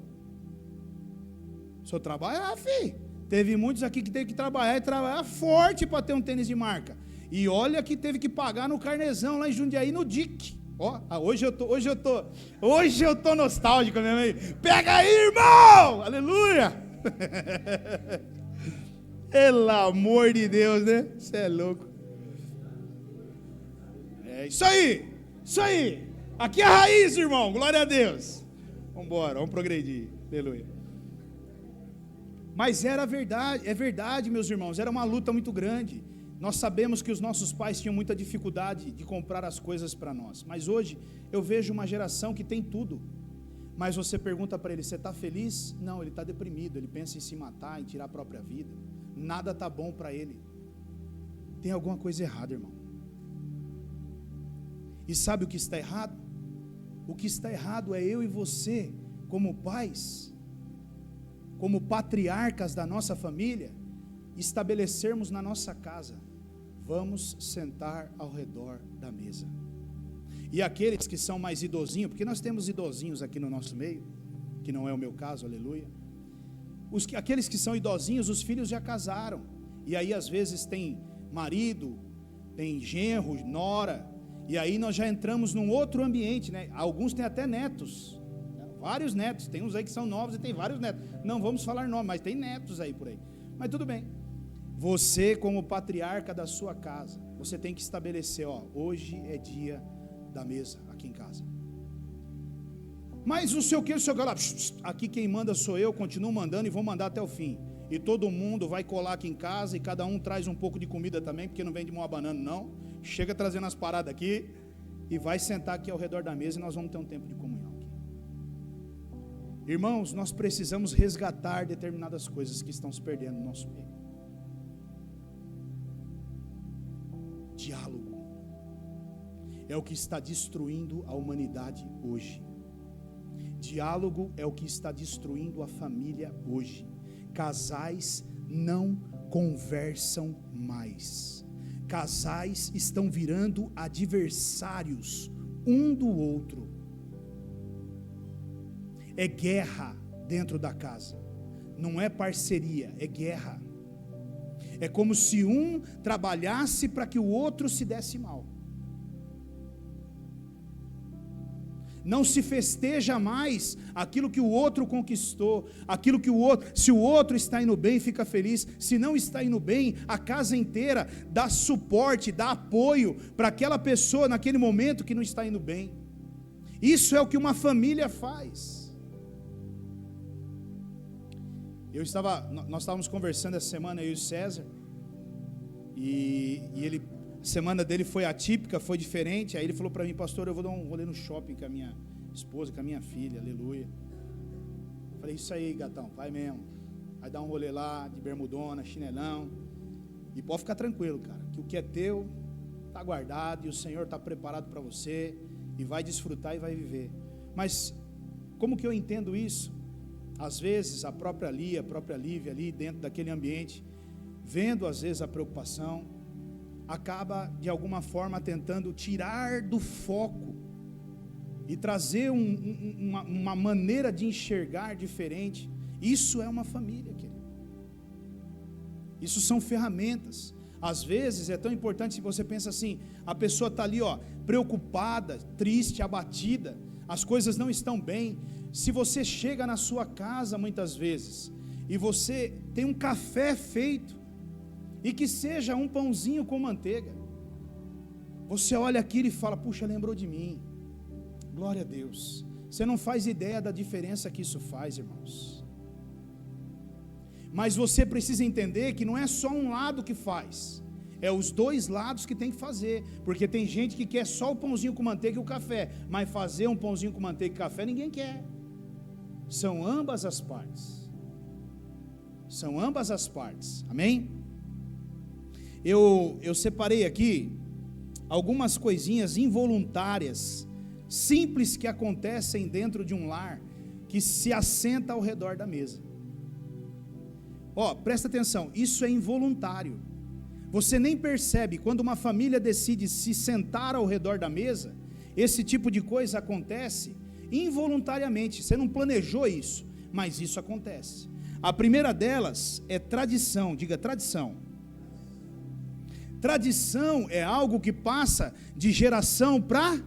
O senhor trabalha, filho. Teve muitos aqui que teve que trabalhar e trabalhar forte para ter um tênis de marca. E olha que teve que pagar no carnezão lá em Jundiaí, no DIC. Ó, hoje eu tô nostálgico, minha mãe. Pega aí, irmão! Aleluia! Pelo amor de Deus, né? Você é louco. É isso aí, isso aí. Aqui é a raiz, irmão, glória a Deus. Vamos embora, vamos progredir, aleluia. Mas era verdade, é verdade, meus irmãos, era uma luta muito grande. Nós sabemos que os nossos pais tinham muita dificuldade de comprar as coisas para nós. Mas hoje, eu vejo uma geração que tem tudo. Mas você pergunta para ele, você está feliz? Não, ele está deprimido, ele pensa em se matar, em tirar a própria vida. Nada está bom para ele. Tem alguma coisa errada, irmão. E sabe o que está errado? O que está errado é eu e você, como pais, como patriarcas da nossa família, estabelecermos na nossa casa, vamos sentar ao redor da mesa. E aqueles que são mais idosinhos, porque nós temos idosinhos aqui no nosso meio, que não é o meu caso, aleluia. Aqueles que são idosinhos, os filhos já casaram, e aí às vezes tem marido, tem genro, nora, e aí nós já entramos num outro ambiente, né? Alguns têm até netos, vários netos, tem uns aí que são novos e tem vários netos, não vamos falar nome, mas tem netos aí por aí, mas tudo bem. Você como patriarca da sua casa, você tem que estabelecer, hoje é dia da mesa aqui em casa. Mas o seu que, aqui quem manda sou eu, continuo mandando e vou mandar até o fim. E todo mundo vai colar aqui em casa e cada um traz um pouco de comida também, porque não vem de mão abanando não. Chega trazendo as paradas aqui e vai sentar aqui ao redor da mesa e nós vamos ter um tempo de comunhão aqui. Irmãos, nós precisamos resgatar determinadas coisas que estão se perdendo no nosso meio. Diálogo é o que está destruindo a humanidade hoje. Diálogo é o que está destruindo a família hoje. Casais não conversam mais. Casais estão virando adversários um do outro. É guerra dentro da casa. Não é parceria, é guerra. É como se um trabalhasse para que o outro se desse mal. Não se festeja mais aquilo que o outro conquistou, aquilo que o outro, se o outro está indo bem, fica feliz. Se não está indo bem, a casa inteira dá suporte, dá apoio para aquela pessoa naquele momento que não está indo bem. Isso é o que uma família faz. Nós estávamos conversando essa semana, eu e o César, e ele, a semana dele foi atípica, foi diferente. Aí ele falou para mim: pastor, eu vou dar um rolê no shopping com a minha esposa, com a minha filha, aleluia. Falei: isso aí, gatão, vai mesmo. Vai dar um rolê lá, de bermudona, chinelão, e pode ficar tranquilo, cara, que o que é teu está guardado, e o Senhor está preparado para você, e vai desfrutar e vai viver. Mas como que eu entendo isso? Às vezes a própria Lia, a própria Lívia ali dentro daquele ambiente, vendo às vezes a preocupação, acaba de alguma forma tentando tirar do foco e trazer uma maneira de enxergar diferente. Isso é uma família, querido. Isso são ferramentas. Às vezes é tão importante, se você pensa assim, a pessoa está ali, preocupada, triste, abatida, as coisas não estão bem. Se você chega na sua casa muitas vezes e você tem um café feito, e que seja um pãozinho com manteiga, você olha aquilo e fala: puxa, lembrou de mim. Glória a Deus. Você não faz ideia da diferença que isso faz, irmãos. Mas você precisa entender que não é só um lado que faz, é os dois lados que tem que fazer. Porque tem gente que quer só o pãozinho com manteiga e o café, mas fazer um pãozinho com manteiga e café ninguém quer. São ambas as partes. São ambas as partes. Amém? Eu separei aqui algumas coisinhas involuntárias, simples, que acontecem dentro de um lar que se assenta ao redor da mesa. Presta atenção, isso é involuntário. Você nem percebe quando uma família decide se sentar ao redor da mesa. Esse tipo de coisa acontece involuntariamente. Você não planejou isso, mas isso acontece. A primeira delas é tradição. Diga tradição. Tradição é algo que passa de geração para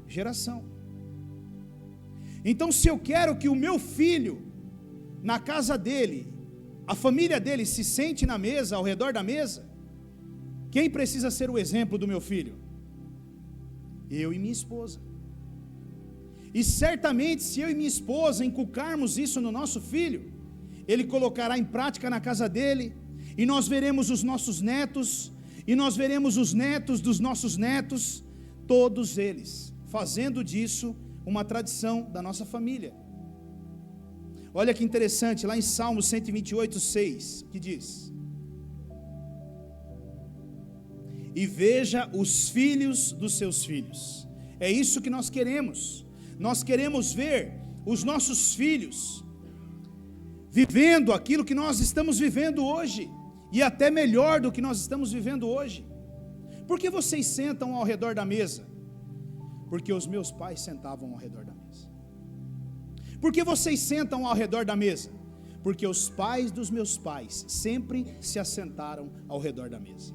geração. Então, se eu quero que o meu filho, na casa dele, a família dele se sente na mesa, ao redor da mesa, quem precisa ser o exemplo do meu filho? Eu e minha esposa. E certamente, se eu e minha esposa inculcarmos isso no nosso filho, ele colocará em prática na casa dele. E nós veremos os nossos netos, e nós veremos os netos dos nossos netos, todos eles fazendo disso uma tradição da nossa família. Olha que interessante, lá em Salmo 128:6, que diz: e veja os filhos dos seus filhos. É isso que nós queremos. Nós queremos ver os nossos filhos vivendo aquilo que nós estamos vivendo hoje, e até melhor do que nós estamos vivendo hoje. Por que vocês sentam ao redor da mesa? Porque os meus pais sentavam ao redor da mesa. Por que vocês sentam ao redor da mesa? Porque os pais dos meus pais sempre se assentaram ao redor da mesa.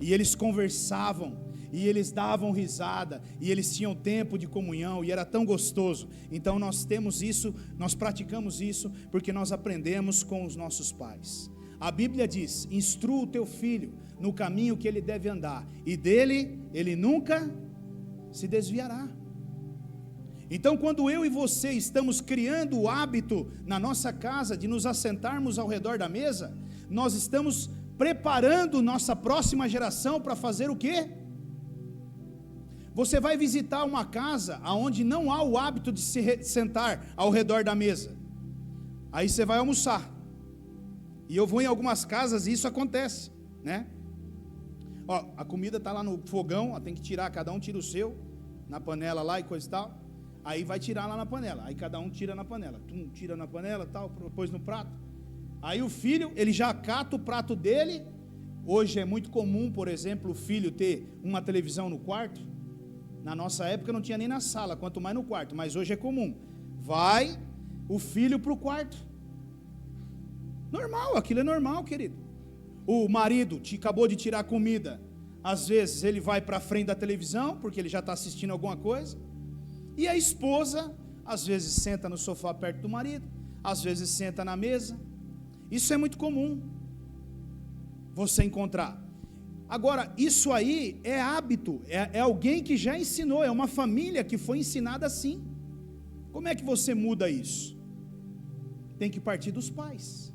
E eles conversavam, e eles davam risada, e eles tinham tempo de comunhão, e era tão gostoso. Então nós temos isso, nós praticamos isso, porque nós aprendemos com os nossos pais. A Bíblia diz: instrua o teu filho no caminho que ele deve andar, e dele ele nunca se desviará. Então, quando eu e você estamos criando o hábito na nossa casa de nos assentarmos ao redor da mesa, nós estamos preparando nossa próxima geração para fazer o quê? Você vai visitar uma casa onde não há o hábito de se sentar ao redor da mesa. Aí você vai almoçar. E eu vou em algumas casas e isso acontece, né? A comida está lá no fogão, tem que tirar, cada um tira o seu, na panela lá e coisa e tal. Aí vai tirar lá na panela, aí cada um tira na panela. Tira na panela e tal, depois no prato. Aí o filho, ele já acata o prato dele. Hoje é muito comum, por exemplo, o filho ter uma televisão no quarto. Na nossa época não tinha nem na sala, quanto mais no quarto, mas hoje é comum. Vai o filho para o quarto. Normal, aquilo é normal, querido. O marido acabou de tirar a comida, às vezes ele vai para frente da televisão, porque ele já está assistindo alguma coisa, e a esposa, às vezes senta no sofá perto do marido, às vezes senta na mesa. Isso é muito comum você encontrar. Agora, isso aí é hábito, é alguém que já ensinou, é uma família que foi ensinada assim. Como é que você muda isso? Tem que partir dos pais.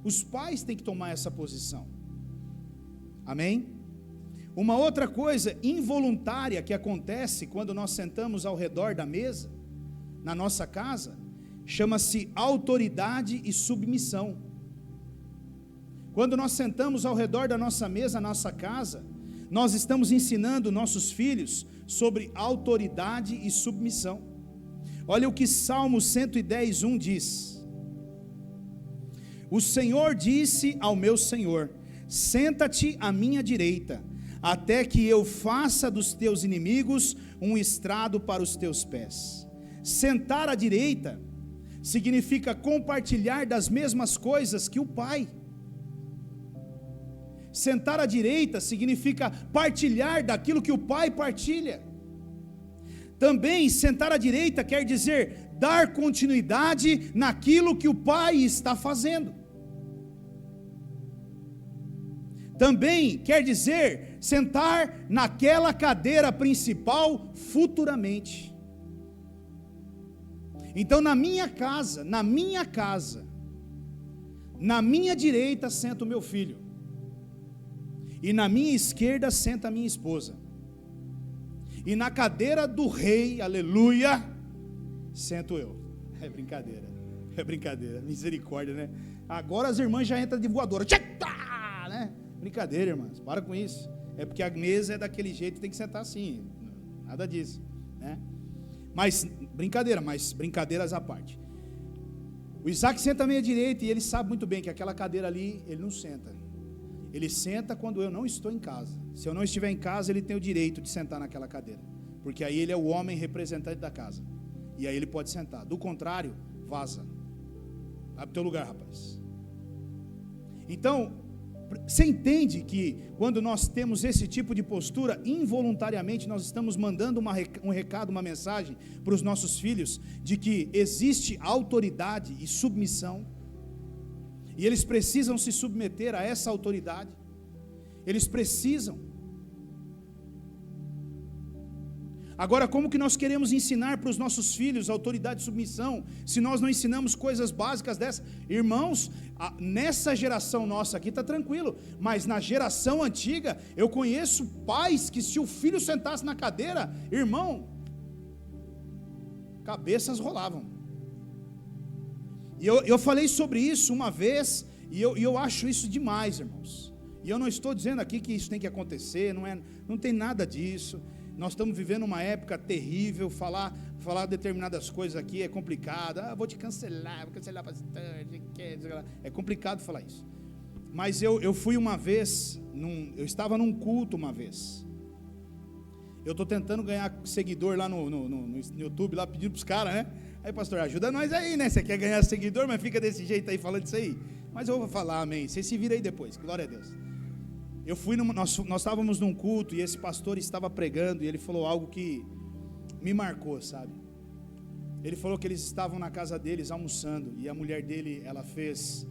Os pais têm que tomar essa posição. Amém? Uma outra coisa involuntária que acontece quando nós sentamos ao redor da mesa, na nossa casa, chama-se autoridade e submissão. Quando nós sentamos ao redor da nossa mesa, na nossa casa, nós estamos ensinando nossos filhos sobre autoridade e submissão. Olha o que Salmo 110:1 diz: o Senhor disse ao meu Senhor: senta-te à minha direita, até que eu faça dos teus inimigos um estrado para os teus pés. Sentar à direita significa compartilhar das mesmas coisas que o Pai. Sentar à direita significa partilhar daquilo que o Pai partilha. Também sentar à direita quer dizer dar continuidade naquilo que o Pai está fazendo. Também quer dizer sentar naquela cadeira principal futuramente. Então, na minha casa, na minha direita senta o meu filho, e na minha esquerda senta a minha esposa, e na cadeira do rei, aleluia, sento eu. É brincadeira, misericórdia, né? Agora as irmãs já entram de voadora, né? Brincadeira, irmãs, para com isso. É porque a mesa é daquele jeito, tem que sentar assim, nada disso, né? Mas brincadeiras à parte. O Isaac senta à minha direita, e ele sabe muito bem que aquela cadeira ali, ele não senta. Ele senta quando eu não estou em casa. Se eu não estiver em casa, ele tem o direito de sentar naquela cadeira, porque aí ele é o homem representante da casa, e aí ele pode sentar. Do contrário, vaza, vai para o teu lugar, rapaz. Então, você entende que quando nós temos esse tipo de postura, involuntariamente nós estamos mandando um recado, uma mensagem para os nossos filhos, de que existe autoridade e submissão, e eles precisam se submeter a essa autoridade. Eles precisam. Agora, como que nós queremos ensinar para os nossos filhos autoridade e submissão, se nós não ensinamos coisas básicas dessas? Irmãos, nessa geração nossa aqui está tranquilo, mas na geração antiga, eu conheço pais que, se o filho sentasse na cadeira, irmão, cabeças rolavam. E eu falei sobre isso uma vez, e eu acho isso demais, irmãos. E eu não estou dizendo aqui que isso tem que acontecer, não tem nada disso. Nós estamos vivendo uma época terrível, falar determinadas coisas aqui é complicado. Vou te cancelar, bastante. É complicado falar isso. Mas eu fui uma vez, eu estava num culto uma vez. Eu estou tentando ganhar seguidor lá no YouTube, lá pedindo para os caras, né? Aí, pastor, ajuda nós aí, né? Você quer ganhar seguidor, mas fica desse jeito aí falando isso aí. Mas eu vou falar, amém. Você se vira aí depois, glória a Deus. Nós estávamos num culto, e esse pastor estava pregando, e ele falou algo que me marcou, sabe? Ele falou que eles estavam na casa deles almoçando, e a mulher dele, ela fez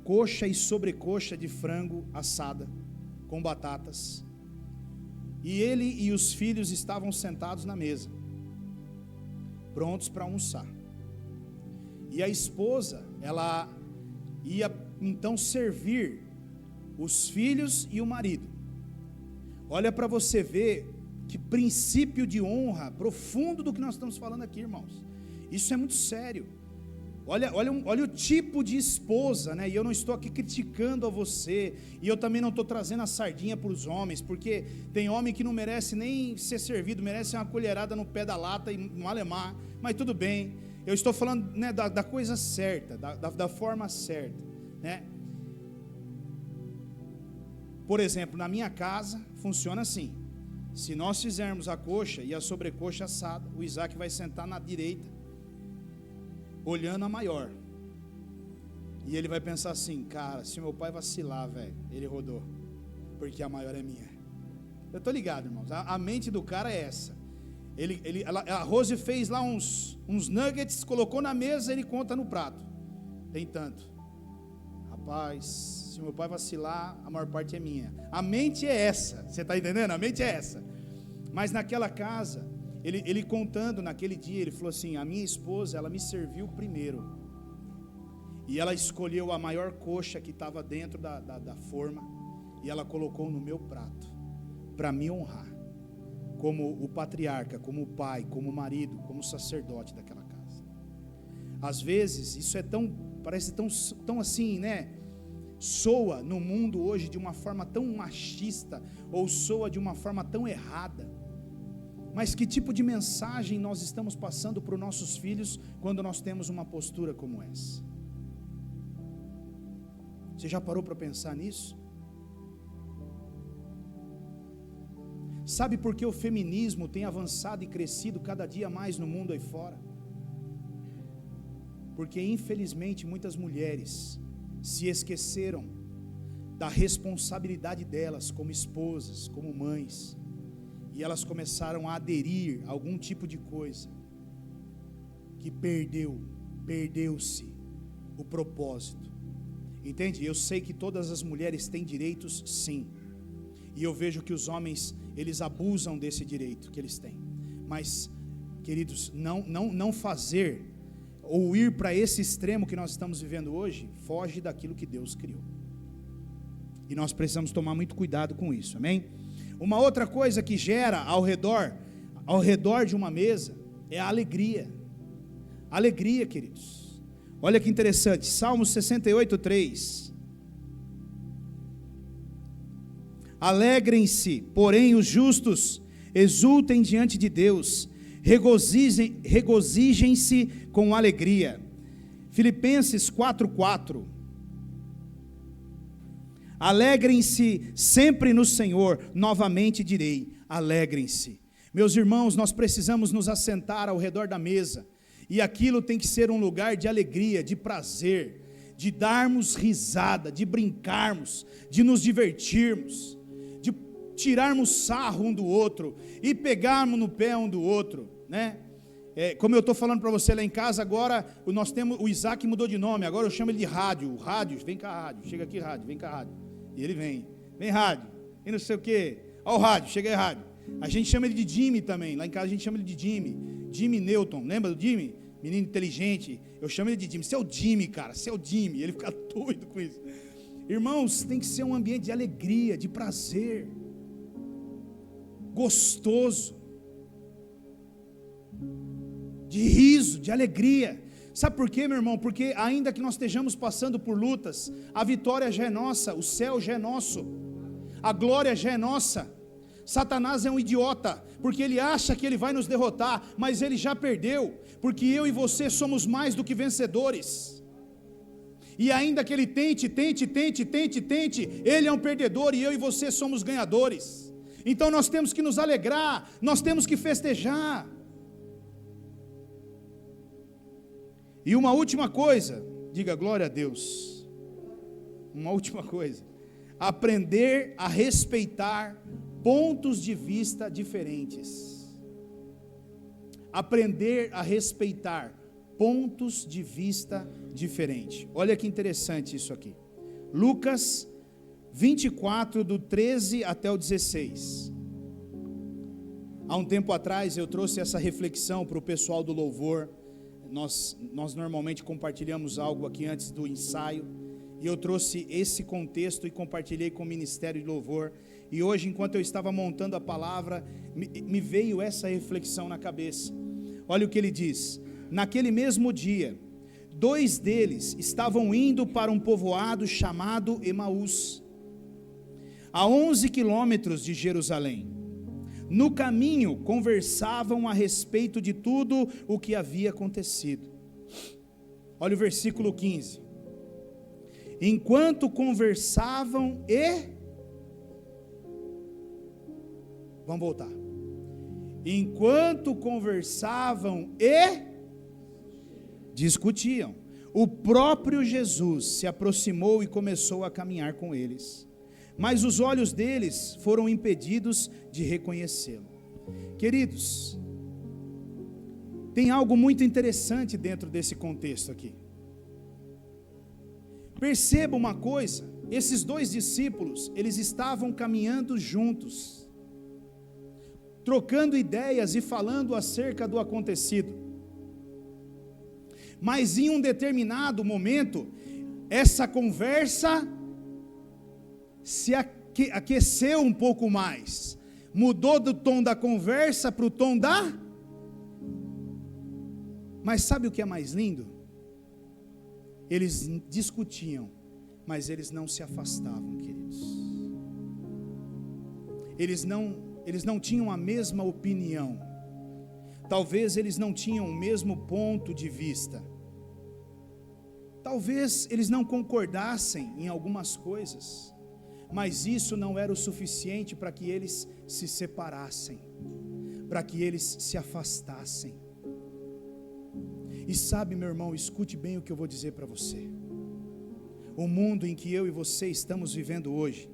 coxa e sobrecoxa de frango assada, com batatas, e ele e os filhos estavam sentados na mesa, prontos para almoçar, e a esposa, ela ia então servir os filhos e o marido. Olha para você ver que princípio de honra profundo do que nós estamos falando aqui, irmãos. Isso é muito sério. Olha o tipo de esposa, né? E eu não estou aqui criticando a você, e eu também não estou trazendo a sardinha para os homens, porque tem homem que não merece nem ser servido, merece uma colherada no pé da lata e malemar, mas tudo bem. Eu estou falando, né, da coisa certa, da forma certa, né? Por exemplo, na minha casa funciona assim: se nós fizermos a coxa e a sobrecoxa assada, o Isaac vai sentar na direita, olhando a maior, E ele vai pensar assim, cara, se meu pai vacilar, velho, ele rodou, porque a maior é minha. Eu tô ligado, irmãos, a mente do cara é essa. A Rose fez lá uns nuggets, colocou na mesa, ele conta no prato, tem tanto. Rapaz, se meu pai vacilar, a maior parte é minha. A mente é essa, você está entendendo? A mente é essa. Mas naquela casa, ele contando naquele dia, ele falou assim, a minha esposa, ela me serviu primeiro, e ela escolheu a maior coxa que estava dentro da forma, e ela colocou no meu prato, para me honrar, como o patriarca, como o pai, como o marido, como o sacerdote daquela casa. Às vezes, isso parece tão assim, né? Soa no mundo hoje de uma forma tão machista, ou soa de uma forma tão errada. Mas que tipo de mensagem nós estamos passando para os nossos filhos quando nós temos uma postura como essa? Você já parou para pensar nisso? Sabe por que o feminismo tem avançado e crescido cada dia mais no mundo aí fora? Porque infelizmente muitas mulheres se esqueceram da responsabilidade delas como esposas, como mães, e elas começaram a aderir a algum tipo de coisa que perdeu-se o propósito. Entende? Eu sei que todas as mulheres têm direitos, sim, e eu vejo que os homens, eles abusam desse direito que eles têm, mas, queridos, não fazer ou ir para esse extremo que nós estamos vivendo hoje, foge daquilo que Deus criou, e nós precisamos tomar muito cuidado com isso, amém? Uma outra coisa que gera ao redor de uma mesa, é a alegria, queridos. Olha que interessante, Salmos 68:3, alegrem-se, porém os justos, exultem diante de Deus, regozijem-se com alegria. Filipenses 4:4, alegrem-se sempre no Senhor, novamente direi, alegrem-se. Meus irmãos, nós precisamos nos assentar ao redor da mesa, e aquilo tem que ser um lugar de alegria, de prazer, de darmos risada, de brincarmos, de nos divertirmos, de tirarmos sarro um do outro, e pegarmos no pé um do outro, né? Como eu estou falando para você lá em casa, agora nós temos, o Isaac mudou de nome, agora eu chamo ele de Rádio. Rádio, vem cá Rádio, chega aqui Rádio, vem cá Rádio, e ele vem Rádio, e não sei o que, ó o Rádio, chega aí Rádio. A gente chama ele de Jimmy também, lá em casa a gente chama ele de Jimmy Newton, lembra do Jimmy? Menino inteligente, eu chamo ele de Jimmy, você é o Jimmy, cara, você é o Jimmy, ele fica doido com isso. Irmãos, tem que ser um ambiente de alegria, de prazer, gostoso, de riso, de alegria. Sabe por quê, meu irmão? Porque ainda que nós estejamos passando por lutas, a vitória já é nossa, o céu já é nosso, a glória já é nossa. Satanás é um idiota, porque ele acha que ele vai nos derrotar, mas ele já perdeu, porque eu e você somos mais do que vencedores, e ainda que ele tente, ele é um perdedor, e eu e você somos ganhadores. Então nós temos que nos alegrar, nós temos que festejar. E uma última coisa, diga glória a Deus, uma última coisa, aprender a respeitar pontos de vista diferentes. Aprender a respeitar pontos de vista diferentes. Olha que interessante isso aqui. Lucas 24, do 13 até o 16. Há um tempo atrás eu trouxe essa reflexão para o pessoal do louvor. Nós normalmente compartilhamos algo aqui antes do ensaio, e eu trouxe esse contexto e compartilhei com o Ministério de Louvor, e hoje, enquanto eu estava montando a palavra, me veio essa reflexão na cabeça. Olha o que ele diz: naquele mesmo dia, 2 deles estavam indo para um povoado chamado Emaús, a 11 quilômetros de Jerusalém. No caminho conversavam a respeito de tudo o que havia acontecido. Olha o versículo 15. Enquanto conversavam vamos voltar. Enquanto conversavam e discutiam, o próprio Jesus se aproximou e começou a caminhar com eles, mas os olhos deles foram impedidos de reconhecê-lo. Queridos, tem algo muito interessante dentro desse contexto aqui. Perceba uma coisa, esses dois discípulos, eles estavam caminhando juntos, trocando ideias e falando acerca do acontecido. Mas em um determinado momento, essa conversa se aqueceu um pouco mais, mudou do tom da conversa para o tom da... Mas sabe o que é mais lindo? Eles discutiam, mas eles não se afastavam, queridos. Eles não tinham a mesma opinião. Talvez eles não tinham o mesmo ponto de vista. Talvez eles não concordassem em algumas coisas, mas isso não era o suficiente para que eles se separassem, para que eles se afastassem. E sabe, meu irmão, escute bem o que eu vou dizer para você. O mundo em que eu e você estamos vivendo hoje,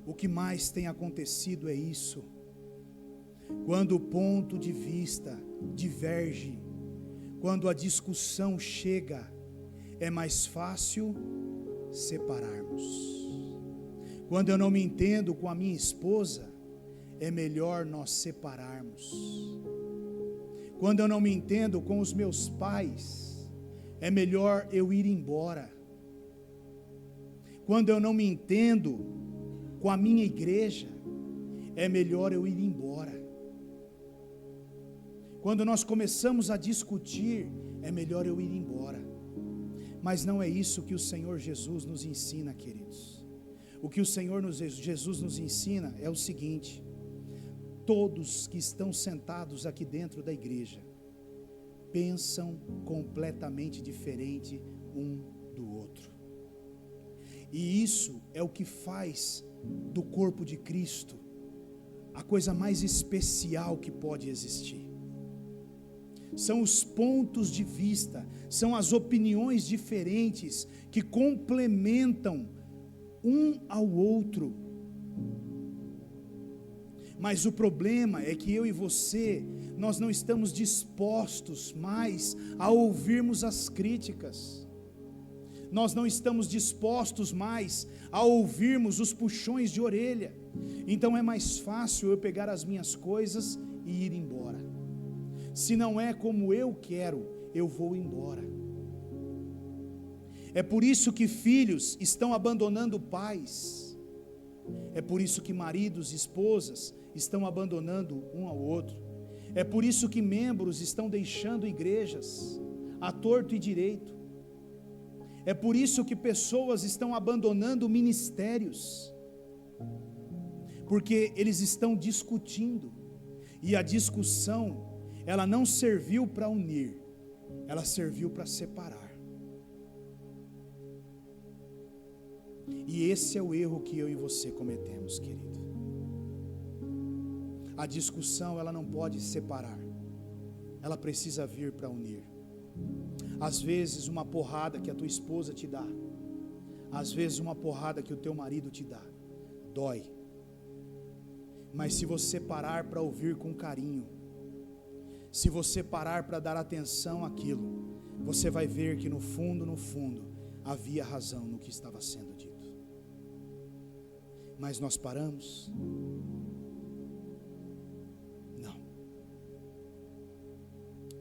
o que mais tem acontecido é isso. Quando o ponto de vista diverge, quando a discussão chega, é mais fácil separarmos. Quando eu não me entendo com a minha esposa, é melhor nós separarmos. Quando eu não me entendo com os meus pais, é melhor eu ir embora. Quando eu não me entendo com a minha igreja, é melhor eu ir embora. Quando nós começamos a discutir, é melhor eu ir embora. Mas não é isso que o Senhor Jesus nos ensina, queridos. O que o Senhor Jesus nos ensina é o seguinte: todos que estão sentados aqui dentro da igreja pensam completamente diferente um do outro. E isso é o que faz do corpo de Cristo a coisa mais especial que pode existir. São os pontos de vista, são as opiniões diferentes que complementam um ao outro. Mas o problema é que eu e você, nós não estamos dispostos mais a ouvirmos as críticas. Nós não estamos dispostos mais a ouvirmos os puxões de orelha. Então é mais fácil eu pegar as minhas coisas e ir embora. Se não é como eu quero, eu vou embora. É por isso que filhos estão abandonando pais. É por isso que maridos e esposas estão abandonando um ao outro. É por isso que membros estão deixando igrejas à torto e direito. É por isso que pessoas estão abandonando ministérios, porque eles estão discutindo, e a discussão, ela não serviu para unir, ela serviu para separar. E esse é o erro que eu e você cometemos, querido. A discussão, ela não pode separar, ela precisa vir para unir. Às vezes uma porrada que a tua esposa te dá, às vezes uma porrada que o teu marido te dá, dói. Mas se você parar para ouvir com carinho, se você parar para dar atenção àquilo, você vai ver que no fundo, havia razão no que estava sendo dito. Mas nós paramos?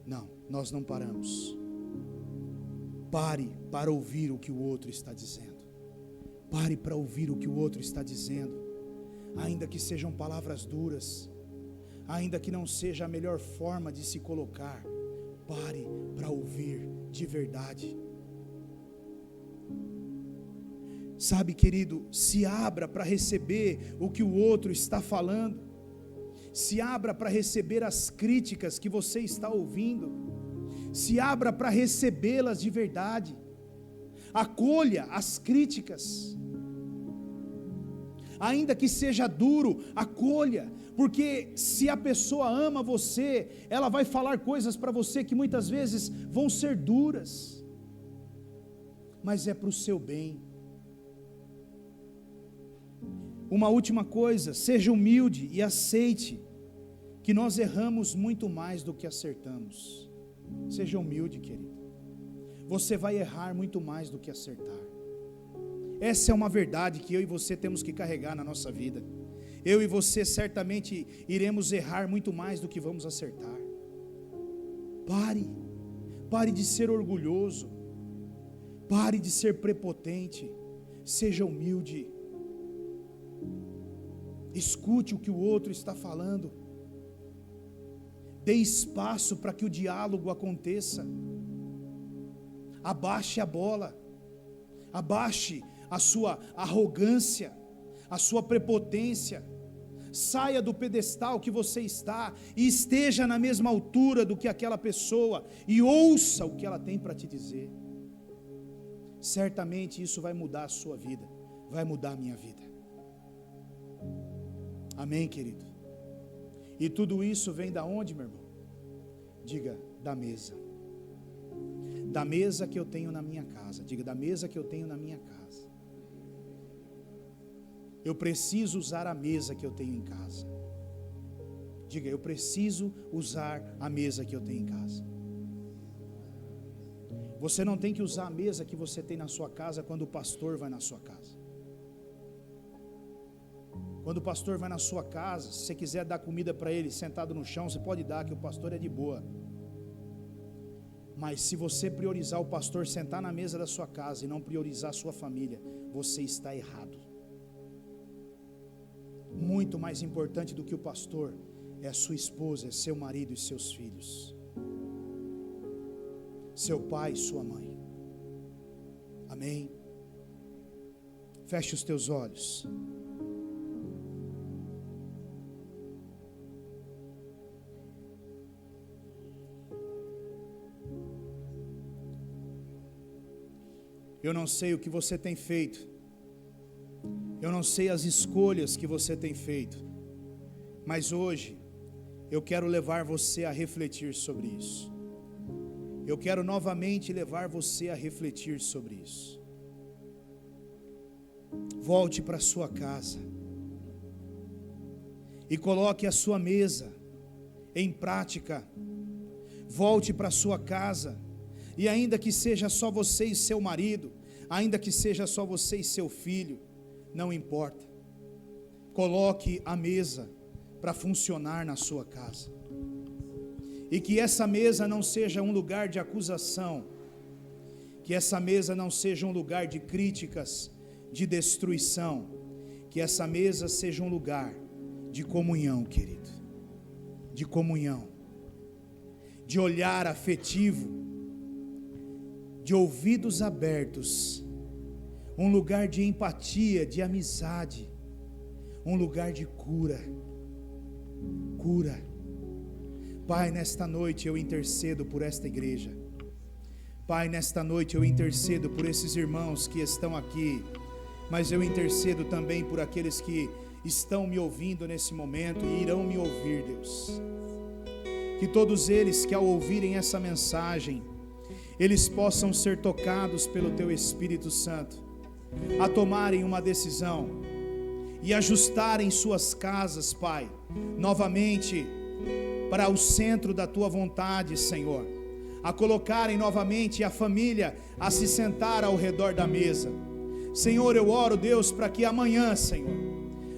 Não, nós não paramos. Pare para ouvir o que o outro está dizendo. Pare para ouvir o que o outro está dizendo. Ainda que sejam palavras duras, ainda que não seja a melhor forma de se colocar, pare para ouvir de verdade. Sabe, querido, se abra para receber o que o outro está falando. Se abra para receber as críticas que você está ouvindo. Se abra para recebê-las de verdade. Acolha as críticas. ainda que seja duro, acolha, porque se a pessoa ama você, ela vai falar coisas para você que muitas vezes vão ser duras, mas é para o seu bem. Uma última coisa, seja humilde e aceite que nós erramos muito mais do que acertamos. Seja humilde, querido. Você vai errar muito mais do que acertar. Essa é uma verdade que eu e você temos que carregar na nossa vida. Eu e você certamente iremos errar muito mais do que vamos acertar. Pare de ser orgulhoso. Pare de ser prepotente. Seja humilde. Escute o que o outro está falando. Dê espaço para que o diálogo aconteça. Abaixe a bola. Abaixe a sua arrogância, a sua prepotência. Saia do pedestal que você está e esteja na mesma altura do que aquela pessoa e ouça o que ela tem para te dizer. Certamente isso vai mudar a sua vida, vai mudar a minha vida. Amém, querido? E tudo isso vem da onde, meu irmão? Diga, da mesa. Da mesa que eu tenho na minha casa. Diga, da mesa que eu tenho na minha casa. Eu preciso usar a mesa que eu tenho em casa. Diga, eu preciso usar a mesa que eu tenho em casa. Você não tem que usar a mesa que você tem na sua casa quando o pastor vai na sua casa. Quando o pastor vai na sua casa, se você quiser dar comida para ele sentado no chão, você pode dar, que o pastor é de boa. Mas se você priorizar o pastor sentar na mesa da sua casa e não priorizar a sua família, você está errado. Muito mais importante do que o pastor é a sua esposa, é seu marido e seus filhos, seu pai e sua mãe. Amém? Feche os teus olhos. Eu não sei o que você tem feito, eu não sei as escolhas que você tem feito, mas hoje eu quero levar você a refletir sobre isso. Eu quero novamente levar você a refletir sobre isso. Volte para a sua casa e coloque a sua mesa em prática. Volte para a sua casa. E ainda que seja só você e seu marido, ainda que seja só você e seu filho, não importa. Coloque a mesa para funcionar na sua casa. E que essa mesa não seja um lugar de acusação, que essa mesa não seja um lugar de críticas, de destruição, que essa mesa seja um lugar de comunhão, querido, de comunhão, de olhar afetivo, de ouvidos abertos, um lugar de empatia, de amizade, um lugar de cura. Pai, nesta noite eu intercedo por esta igreja. Pai, nesta noite eu intercedo por esses irmãos que estão aqui, mas eu intercedo também por aqueles que estão me ouvindo nesse momento e irão me ouvir, Deus. Que todos eles que ao ouvirem essa mensagem, eles possam ser tocados pelo Teu Espírito Santo, a tomarem uma decisão e ajustarem suas casas, Pai, novamente para o centro da Tua vontade, Senhor, a colocarem novamente a família a se sentar ao redor da mesa. Senhor, eu oro, Deus, para que amanhã, Senhor,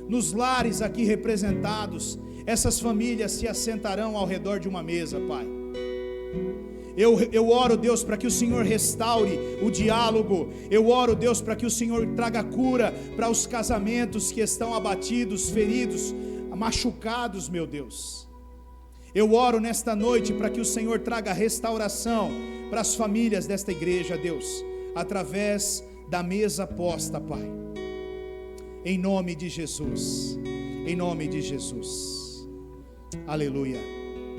nos lares aqui representados, essas famílias se assentarão ao redor de uma mesa, Pai. Eu oro, Deus, para que o Senhor restaure o diálogo. Eu oro, Deus, para que o Senhor traga cura para os casamentos que estão abatidos, feridos, machucados, meu Deus. Eu oro nesta noite para que o Senhor traga restauração para as famílias desta igreja, Deus, através da mesa posta, Pai. Em nome de Jesus. Em nome de Jesus. Aleluia.